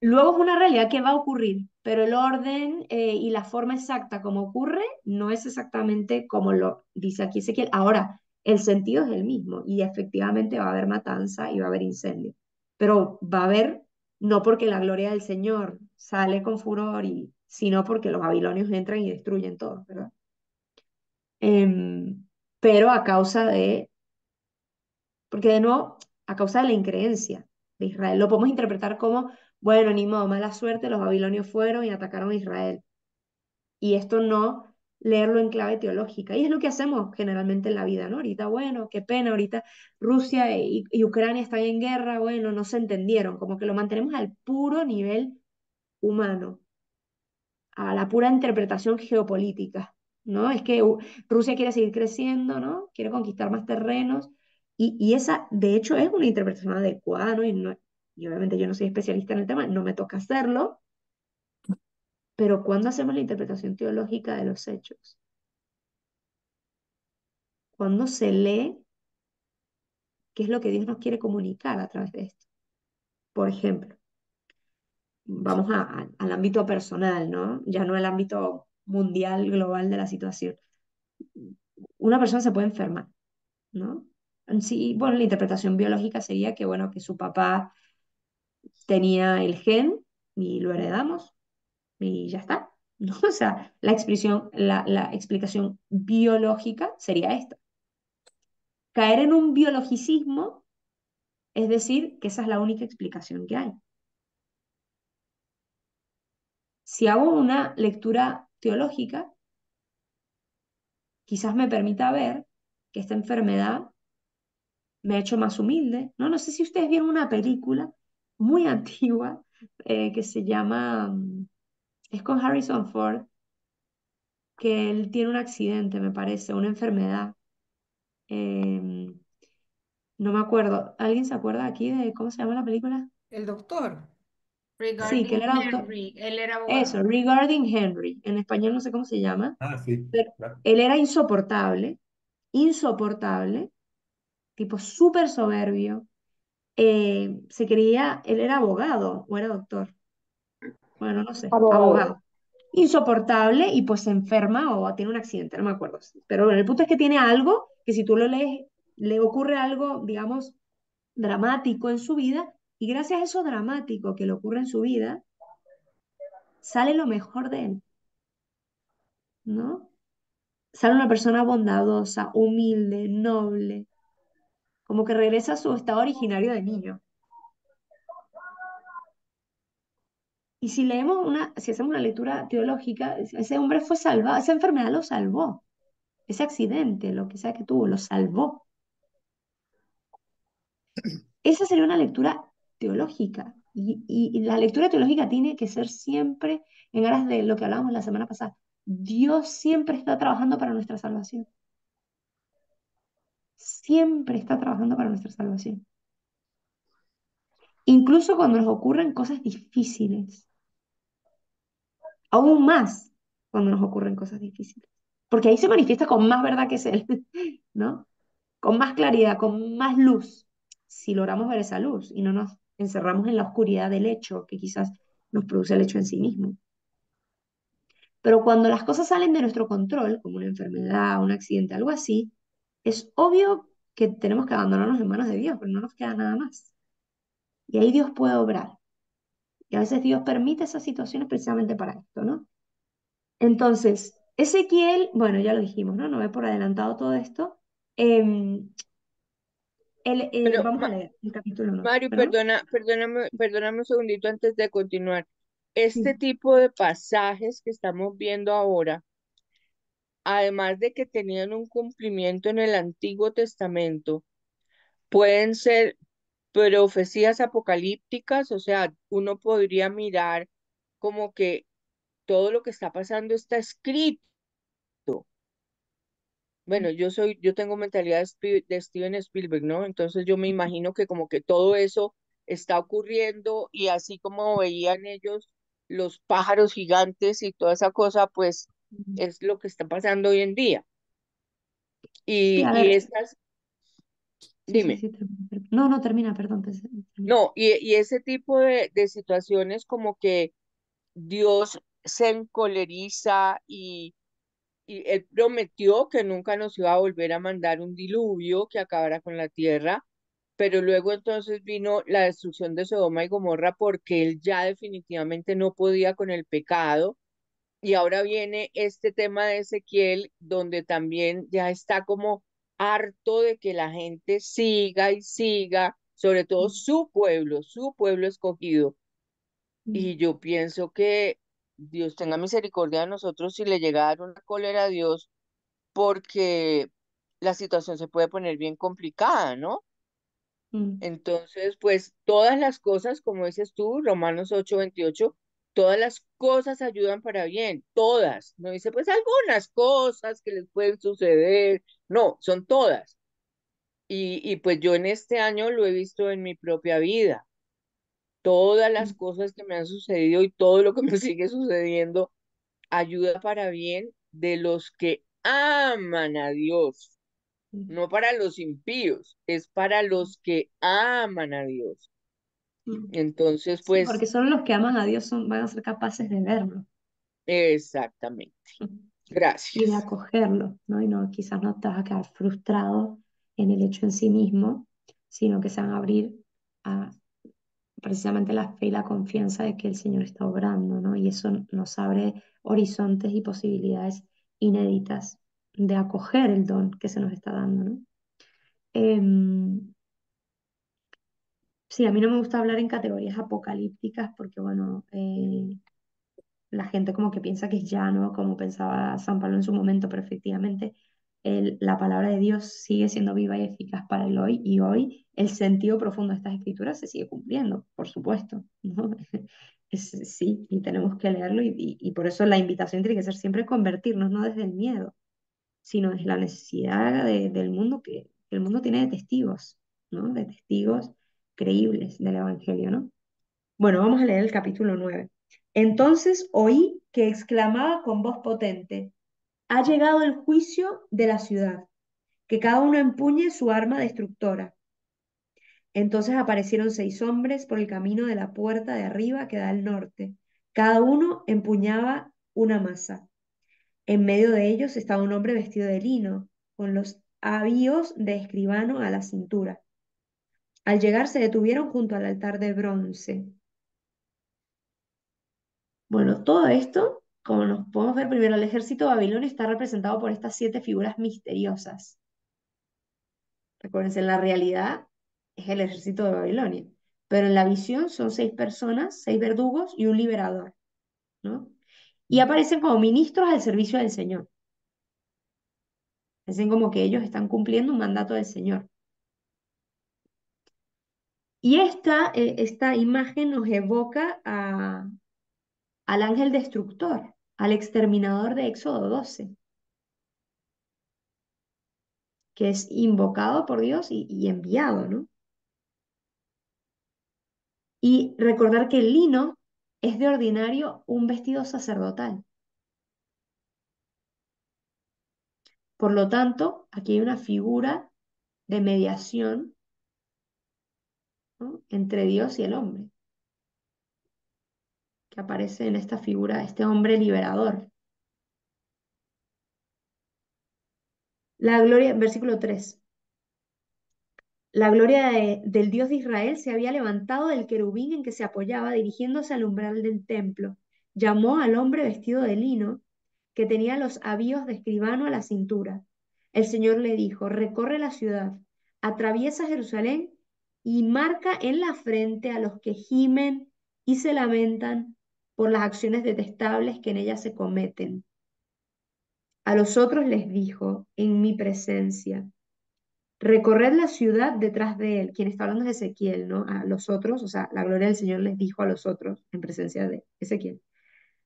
Luego es una realidad que va a ocurrir, pero el orden y la forma exacta como ocurre no es exactamente como lo dice aquí Ezequiel. Ahora, el sentido es el mismo y efectivamente va a haber matanza y va a haber incendio, pero va a haber, no porque la gloria del Señor sale con furor, sino porque los babilonios entran y destruyen todo, ¿verdad? Em, pero a causa de, porque de nuevo, a causa de la increencia de Israel, lo podemos interpretar como, bueno, ni modo, mala suerte, los babilonios fueron y atacaron a Israel. Y esto no leerlo en clave teológica. Y es lo que hacemos generalmente en la vida, ¿no? Ahorita, bueno, qué pena, ahorita Rusia y Ucrania están en guerra, bueno, no se entendieron, como que lo mantenemos al puro nivel humano, a la pura interpretación geopolítica, ¿no? Es que Rusia quiere seguir creciendo, ¿no? Quiere conquistar más terrenos y esa, de hecho, es una interpretación adecuada, ¿no? Y obviamente yo no soy especialista en el tema, no me toca hacerlo, pero ¿cuándo hacemos la interpretación teológica de los hechos? Cuando se lee qué es lo que Dios nos quiere comunicar a través de esto. Por ejemplo, vamos al ámbito personal, ¿no? Ya no el ámbito mundial, global de la situación. Una persona se puede enfermar, ¿no? Sí, bueno, la interpretación biológica sería que, bueno, que su papá tenía el gen y lo heredamos y ya está, ¿no? O sea, la explicación biológica sería esta. Caer en un biologicismo es decir que esa es la única explicación que hay. Si hago una lectura teológica, quizás me permita ver que esta enfermedad me ha hecho más humilde. No, no sé si ustedes vieron una película muy antigua que se llama, es con Harrison Ford, que él tiene un accidente, me parece, una enfermedad. Eh, no me acuerdo. ¿Alguien se acuerda aquí de cómo se llama la película? El doctor, Sí, que él regarding era doctor. Henry, él era Eso, abogado. Regarding Henry. En español no sé cómo se llama, Ah, sí, pero claro. él era insoportable, insoportable, tipo súper soberbio. Se creía, él era abogado o era doctor, bueno, no sé, Abogado. abogado. Insoportable y pues se enferma o tiene un accidente, no me acuerdo. Pero bueno, el punto es que tiene algo que si tú lo lees, le ocurre algo, digamos, dramático en su vida y gracias a eso dramático que le ocurre en su vida, sale lo mejor de él, ¿no? Sale una persona bondadosa, humilde, noble, como que regresa a su estado originario de niño. Y si leemos si hacemos una lectura teológica, ese hombre fue salvado, esa enfermedad lo salvó, ese accidente, lo que sea que tuvo, lo salvó. Esa sería una lectura teológica. Y la lectura teológica tiene que ser siempre en aras de lo que hablábamos la semana pasada. Dios siempre está trabajando para nuestra salvación. Siempre está trabajando para nuestra salvación. Incluso cuando nos ocurren cosas difíciles. Aún más cuando nos ocurren cosas difíciles. Porque ahí se manifiesta con más verdad que es Él, ¿no? Con más claridad, con más luz, si logramos ver esa luz y no nos encerramos en la oscuridad del hecho que quizás nos produce el hecho en sí mismo. Pero cuando las cosas salen de nuestro control, como una enfermedad, un accidente, algo así, es obvio que tenemos que abandonarnos en manos de Dios, pero no nos queda nada más. Y ahí Dios puede obrar. Y a veces Dios permite esas situaciones precisamente para esto, ¿no? Entonces, Ezequiel, bueno, ya lo dijimos, ¿no? No ve por adelantado todo esto. Em, Pero, vamos a leer el capítulo 1, Mario, ¿verdad? perdóname un segundito antes de continuar. Este Sí. tipo de pasajes que estamos viendo ahora, además de que tenían un cumplimiento en el Antiguo Testamento, pueden ser profecías apocalípticas, o sea, uno podría mirar como que todo lo que está pasando está escrito. Bueno, yo tengo mentalidad de Steven Spielberg, ¿no? Entonces yo me imagino que como que todo eso está ocurriendo y así como veían ellos los pájaros gigantes y toda esa cosa, pues es lo que está pasando hoy en día. Sí, a Y ver, estas, sí, sí, dime. sí, no, no, termina, perdón, termina. No, y ese tipo de situaciones como que Dios se encoleriza y Él prometió que nunca nos iba a volver a mandar un diluvio que acabara con la tierra, pero luego entonces vino la destrucción de Sodoma y Gomorra porque Él ya definitivamente no podía con el pecado. Y ahora viene este tema de Ezequiel, donde también ya está como harto de que la gente siga y siga, sobre todo su pueblo escogido. Mm, Y yo pienso que Dios tenga misericordia de nosotros si le llega a dar una cólera a Dios, porque la situación se puede poner bien complicada, ¿no? mm, Entonces, pues todas las cosas, como dices tú, Romanos 8:28, todas las cosas ayudan para bien, todas. No dice, pues algunas cosas que les pueden suceder, no, son todas. Y pues yo en este año lo he visto en mi propia vida. Todas las mm, cosas que me han sucedido y todo lo que me sigue sucediendo ayuda para bien de los que aman a Dios, mm, no para los impíos, es para los que aman a Dios. mm. Entonces, Sí, pues, porque solo los que aman a Dios van a ser capaces de verlo exactamente. y de Gracias. acogerlo, ¿no? Y no, quizás no te vas a quedar frustrado en el hecho en sí mismo, sino que se van a abrir a precisamente la fe y la confianza de que el Señor está obrando, ¿no? Y eso nos abre horizontes y posibilidades inéditas de acoger el don que se nos está dando, ¿no? Em, sí, a mí no me gusta hablar en categorías apocalípticas porque, bueno, la gente como que piensa que es llano, como pensaba San Pablo en su momento, pero efectivamente la palabra de Dios sigue siendo viva y eficaz para el hoy, y hoy el sentido profundo de estas escrituras se sigue cumpliendo, por supuesto, ¿no? Sí, y tenemos que leerlo, y por eso la invitación tiene que ser siempre convertirnos, no desde el miedo, sino desde la necesidad del mundo que el mundo tiene de testigos, ¿no? De testigos creíbles del Evangelio, ¿no? Bueno, vamos a leer el capítulo 9. Entonces oí que exclamaba con voz potente: ha llegado el juicio de la ciudad, que cada uno empuñe su arma destructora. Entonces aparecieron 6 hombres por el camino de la puerta de arriba que da al norte. Cada uno empuñaba una masa. En medio de ellos estaba un hombre vestido de lino, con los avíos de escribano a la cintura. Al llegar se detuvieron junto al altar de bronce. Bueno, todo esto, como nos podemos ver primero, el ejército babilonio está representado por estas 7 figuras misteriosas. Recuérdense, en la realidad es el ejército de Babilonia, pero en la visión son 6 personas, 6 verdugos y un liberador, ¿no? Y aparecen como ministros al servicio del Señor. Dicen como que ellos están cumpliendo un mandato del Señor. Y esta imagen nos evoca al ángel destructor, al exterminador de Éxodo 12, que es invocado por Dios y enviado, ¿no? Y recordar que el lino es de ordinario un vestido sacerdotal. Por lo tanto, aquí hay una figura de mediación, ¿no?, entre Dios y el hombre, que aparece en esta figura, este hombre liberador. La gloria, versículo 3. La gloria del Dios de Israel se había levantado del querubín en que se apoyaba, dirigiéndose al umbral del templo. Llamó al hombre vestido de lino, que tenía los avíos de escribano a la cintura. El Señor le dijo: recorre la ciudad, atraviesa Jerusalén y marca en la frente a los que gimen y se lamentan por las acciones detestables que en ella se cometen. A los otros les dijo, en mi presencia: recorred la ciudad detrás de él. Quien está hablando es Ezequiel, ¿no? A los otros, o sea, la gloria del Señor les dijo a los otros en presencia de Ezequiel: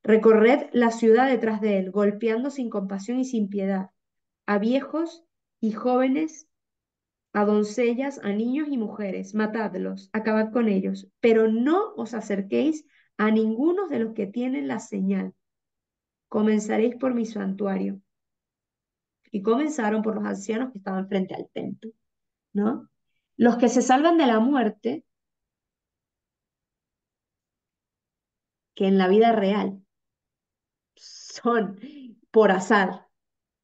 recorred la ciudad detrás de él, golpeando sin compasión y sin piedad a viejos y jóvenes, a doncellas, a niños y mujeres. Matadlos, acabad con ellos, pero no os acerquéis a ninguno de los que tienen la señal. Comenzaréis por mi santuario. y comenzaron por los ancianos que estaban frente al templo, ¿no? Los que se salvan de la muerte, que en la vida real son por azar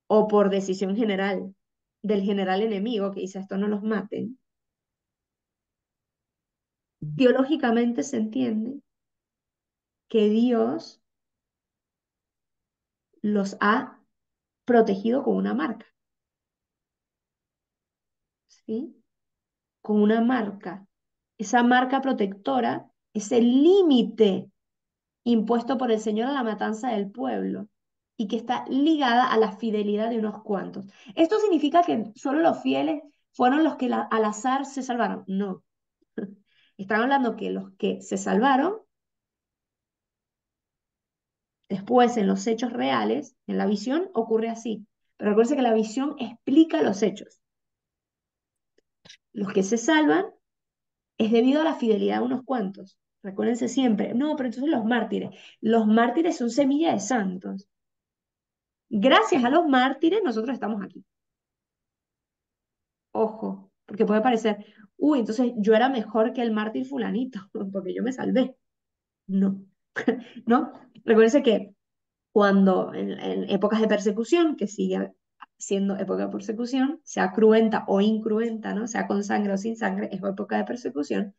o por decisión general del general enemigo que dice esto no los maten, teológicamente se entiende que Dios los ha protegido con una marca, ¿sí? Con una marca. Esa marca protectora es el límite impuesto por el Señor a la matanza del pueblo y que está ligada a la fidelidad de unos cuantos. ¿Esto significa que solo los fieles fueron los que al azar se salvaron? No. Están hablando que los que se salvaron después en los hechos reales, en la visión, ocurre así. Pero recuerden que la visión explica los hechos. Los que se salvan es debido a la fidelidad de unos cuantos. Recuérdense siempre, no, pero entonces los mártires son semilla de santos. Gracias a los mártires nosotros estamos aquí. Ojo, porque puede parecer, uy, entonces yo era mejor que el mártir fulanito, porque yo me salvé. No, ¿no? Recuérdense que cuando en épocas de persecución, que sigue siendo época de persecución, sea cruenta o incruenta, ¿no? Sea con sangre o sin sangre, es época de persecución.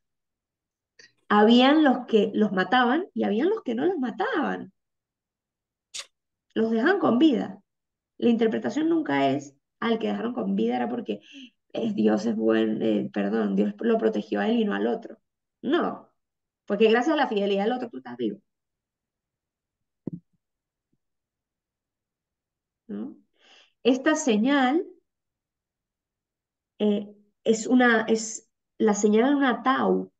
Habían los que los mataban y habían los que no los mataban, los dejaban con vida. La interpretación nunca es al que dejaron con vida era porque Dios es buen, perdón, Dios lo protegió a él y no al otro. No, porque gracias a la fidelidad del otro tú estás vivo, ¿no? Esta señal eh, es la señal de una tau,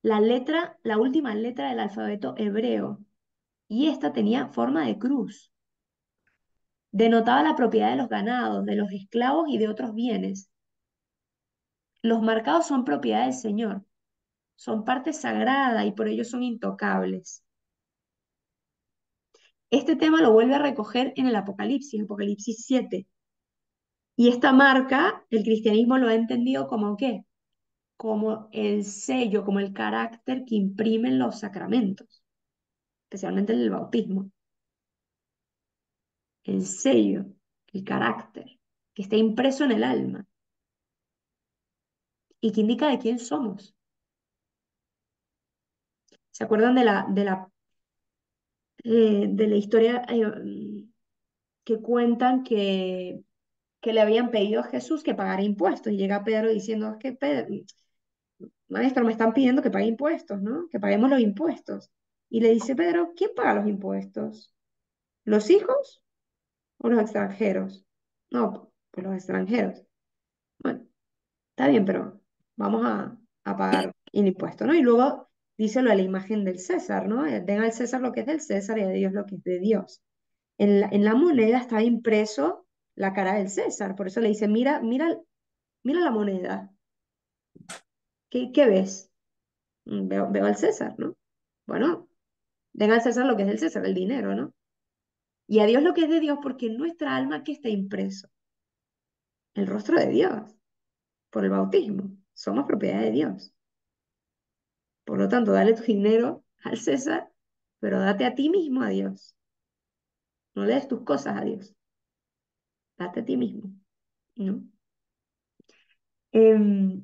la última letra del alfabeto hebreo, y esta tenía forma de cruz. Denotaba la propiedad de los ganados, de los esclavos y de otros bienes. Los marcados son propiedad del Señor, son parte sagrada y por ello son intocables. Este tema lo vuelve a recoger en el Apocalipsis 7. Y esta marca, el cristianismo lo ha entendido como ¿qué? Como el sello, como el carácter que imprimen los sacramentos, especialmente el del bautismo. El sello, el carácter, que está impreso en el alma y que indica de quién somos. ¿Se acuerdan de la historia que cuentan que le habían pedido a Jesús que pagara impuestos? Y llega Pedro diciendo, es que Pedro, maestro, me están pidiendo que pague impuestos, ¿no? Que paguemos los impuestos. Y le dice Pedro, ¿quién paga los impuestos? ¿Los hijos o los extranjeros? No, pues los extranjeros. Bueno, está bien, pero vamos a pagar el impuesto, ¿no? Y luego dice lo de la imagen del César, ¿no? Den al César lo que es del César y a Dios lo que es de Dios. En la moneda estaba impreso la cara del César, por eso le dice, mira, mira, mira la moneda. ¿Qué ves? Veo al César, ¿no? Bueno, den al César lo que es del César, el dinero, ¿no? Y a Dios lo que es de Dios, porque en nuestra alma que está impreso el rostro de Dios por el bautismo. Somos propiedad de Dios. Por lo tanto, dale tu dinero al César, pero date a ti mismo a Dios. No le des tus cosas a Dios. Date a ti mismo, ¿no? Em,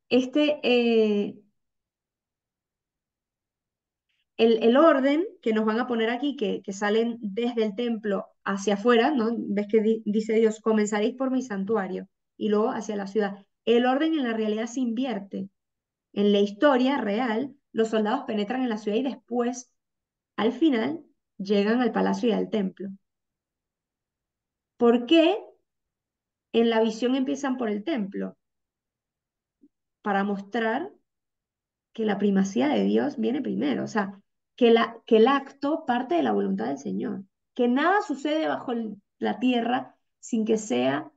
este, el orden que nos van a poner aquí, que salen desde el templo hacia afuera, ¿no? Ves que dice Dios, comenzaréis por mi santuario y luego hacia la ciudad. El orden en la realidad se invierte. En la historia real, los soldados penetran en la ciudad y después, al final, llegan al palacio y al templo. ¿Por qué en la visión empiezan por el templo? Para mostrar que la primacía de Dios viene primero, o sea, que el acto parte de la voluntad del Señor, que nada sucede bajo la tierra sin que sea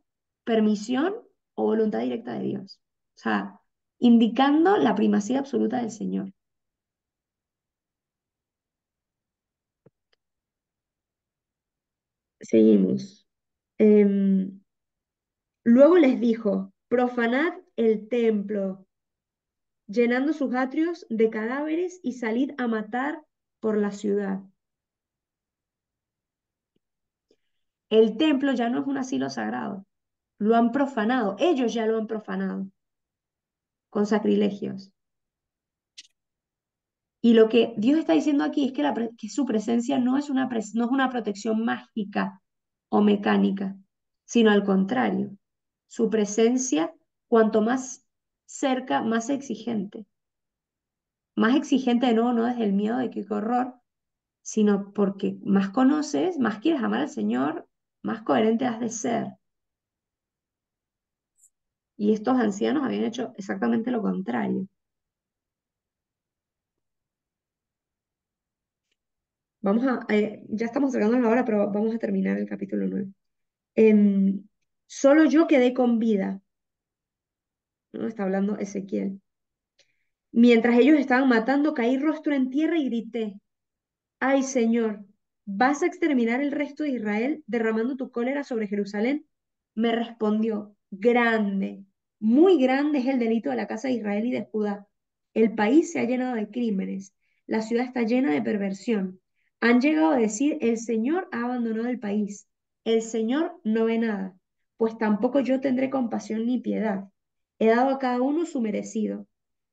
permisión o voluntad directa de Dios. O sea, indicando la primacía absoluta del Señor. Seguimos. Em, Luego les dijo, profanad el templo, llenando sus atrios de cadáveres y salid a matar por la ciudad. El templo ya no es un asilo sagrado, lo han profanado, ellos ya lo han profanado con sacrilegios. Y lo que Dios está diciendo aquí es que, que su presencia no es no es una protección mágica o mecánica, sino al contrario, su presencia, cuanto más cerca, más exigente. Más exigente de nuevo, no desde el miedo de que qué horror, sino porque más conoces, más quieres amar al Señor, más coherente has de ser. Y estos ancianos habían hecho exactamente lo contrario. Ya estamos sacando la hora, pero vamos a terminar el capítulo 9. Solo yo quedé con vida, ¿no? Está hablando Ezequiel. Mientras ellos estaban matando, caí rostro en tierra y grité, ay Señor, ¿vas a exterminar el resto de Israel derramando tu cólera sobre Jerusalén? Me respondió, grande, muy grande es el delito de la casa de Israel y de Judá. El país se ha llenado de crímenes, la ciudad está llena de perversión. Han llegado a decir, el Señor ha abandonado el país, el Señor no ve nada, pues tampoco yo tendré compasión ni piedad. He dado a cada uno su merecido.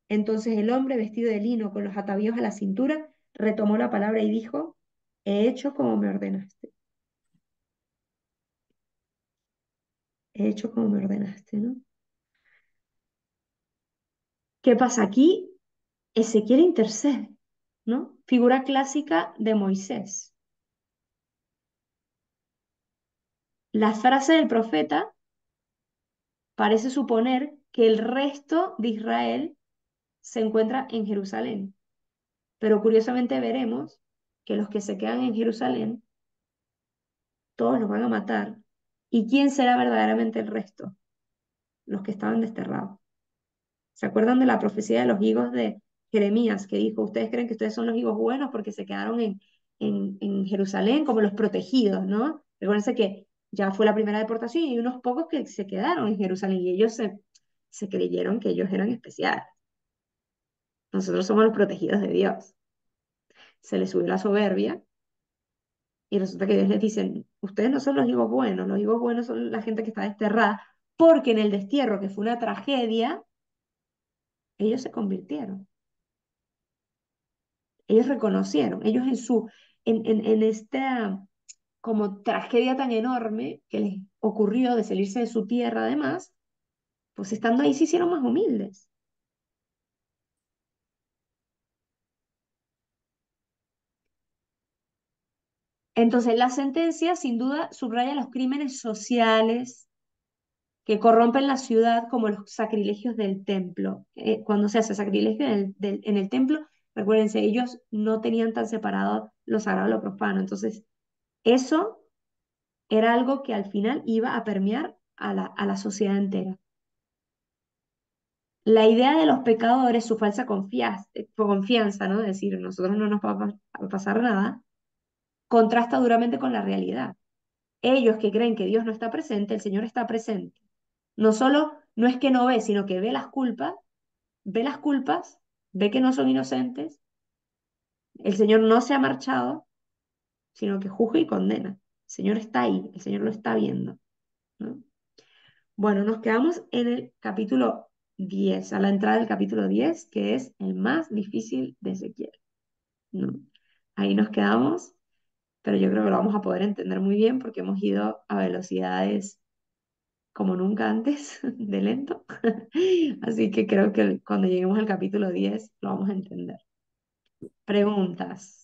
Entonces el hombre vestido de lino con los atavíos a la cintura retomó la palabra y dijo, he hecho como me ordenaste. He hecho como me ordenaste, ¿no? ¿Qué pasa aquí? Ezequiel intercede, ¿no? Figura clásica de Moisés. La frase del profeta parece suponer que el resto de Israel se encuentra en Jerusalén, pero curiosamente veremos que los que se quedan en Jerusalén, todos los van a matar. ¿Y quién será verdaderamente el resto? Los que estaban desterrados. ¿Se acuerdan de la profecía de los higos de Jeremías que dijo, ustedes creen que ustedes son los higos buenos porque se quedaron en Jerusalén como los protegidos, ¿no? Recuérdense que ya fue la primera deportación y hay unos pocos que se quedaron en Jerusalén y ellos se creyeron que ellos eran especiales. Nosotros somos los protegidos de Dios. Se les subió la soberbia y resulta que Dios les dice, ustedes no son los higos buenos son la gente que está desterrada, porque en el destierro, que fue una tragedia, ellos se convirtieron. Ellos reconocieron, ellos en esta como tragedia tan enorme que les ocurrió de salirse de su tierra además, pues estando ahí se hicieron más humildes. Entonces, la sentencia sin duda subraya los crímenes sociales que corrompen la ciudad como los sacrilegios del templo. Cuando se hace sacrilegio en el templo, recuérdense, ellos no tenían tan separado lo sagrado de lo profano. Entonces, eso era algo que al final iba a permear a la sociedad entera. La idea de los pecadores, su falsa confianza, ¿no? De decir, nosotros no nos va a pasar nada, contrasta duramente con la realidad. Ellos que creen que Dios no está presente, el Señor está presente. No solo no es que no ve, sino que ve las culpas, ve que no son inocentes, el Señor no se ha marchado, sino que juzga y condena. El Señor está ahí, el Señor lo está viendo, ¿no? Bueno, nos quedamos en el capítulo 10, a la entrada del capítulo 10, que es el más difícil de Ezequiel, ¿no? Ahí nos quedamos, pero yo creo que lo vamos a poder entender muy bien porque hemos ido a velocidades como nunca antes, de lento. Así que creo que cuando lleguemos al capítulo 10 lo vamos a entender. Preguntas.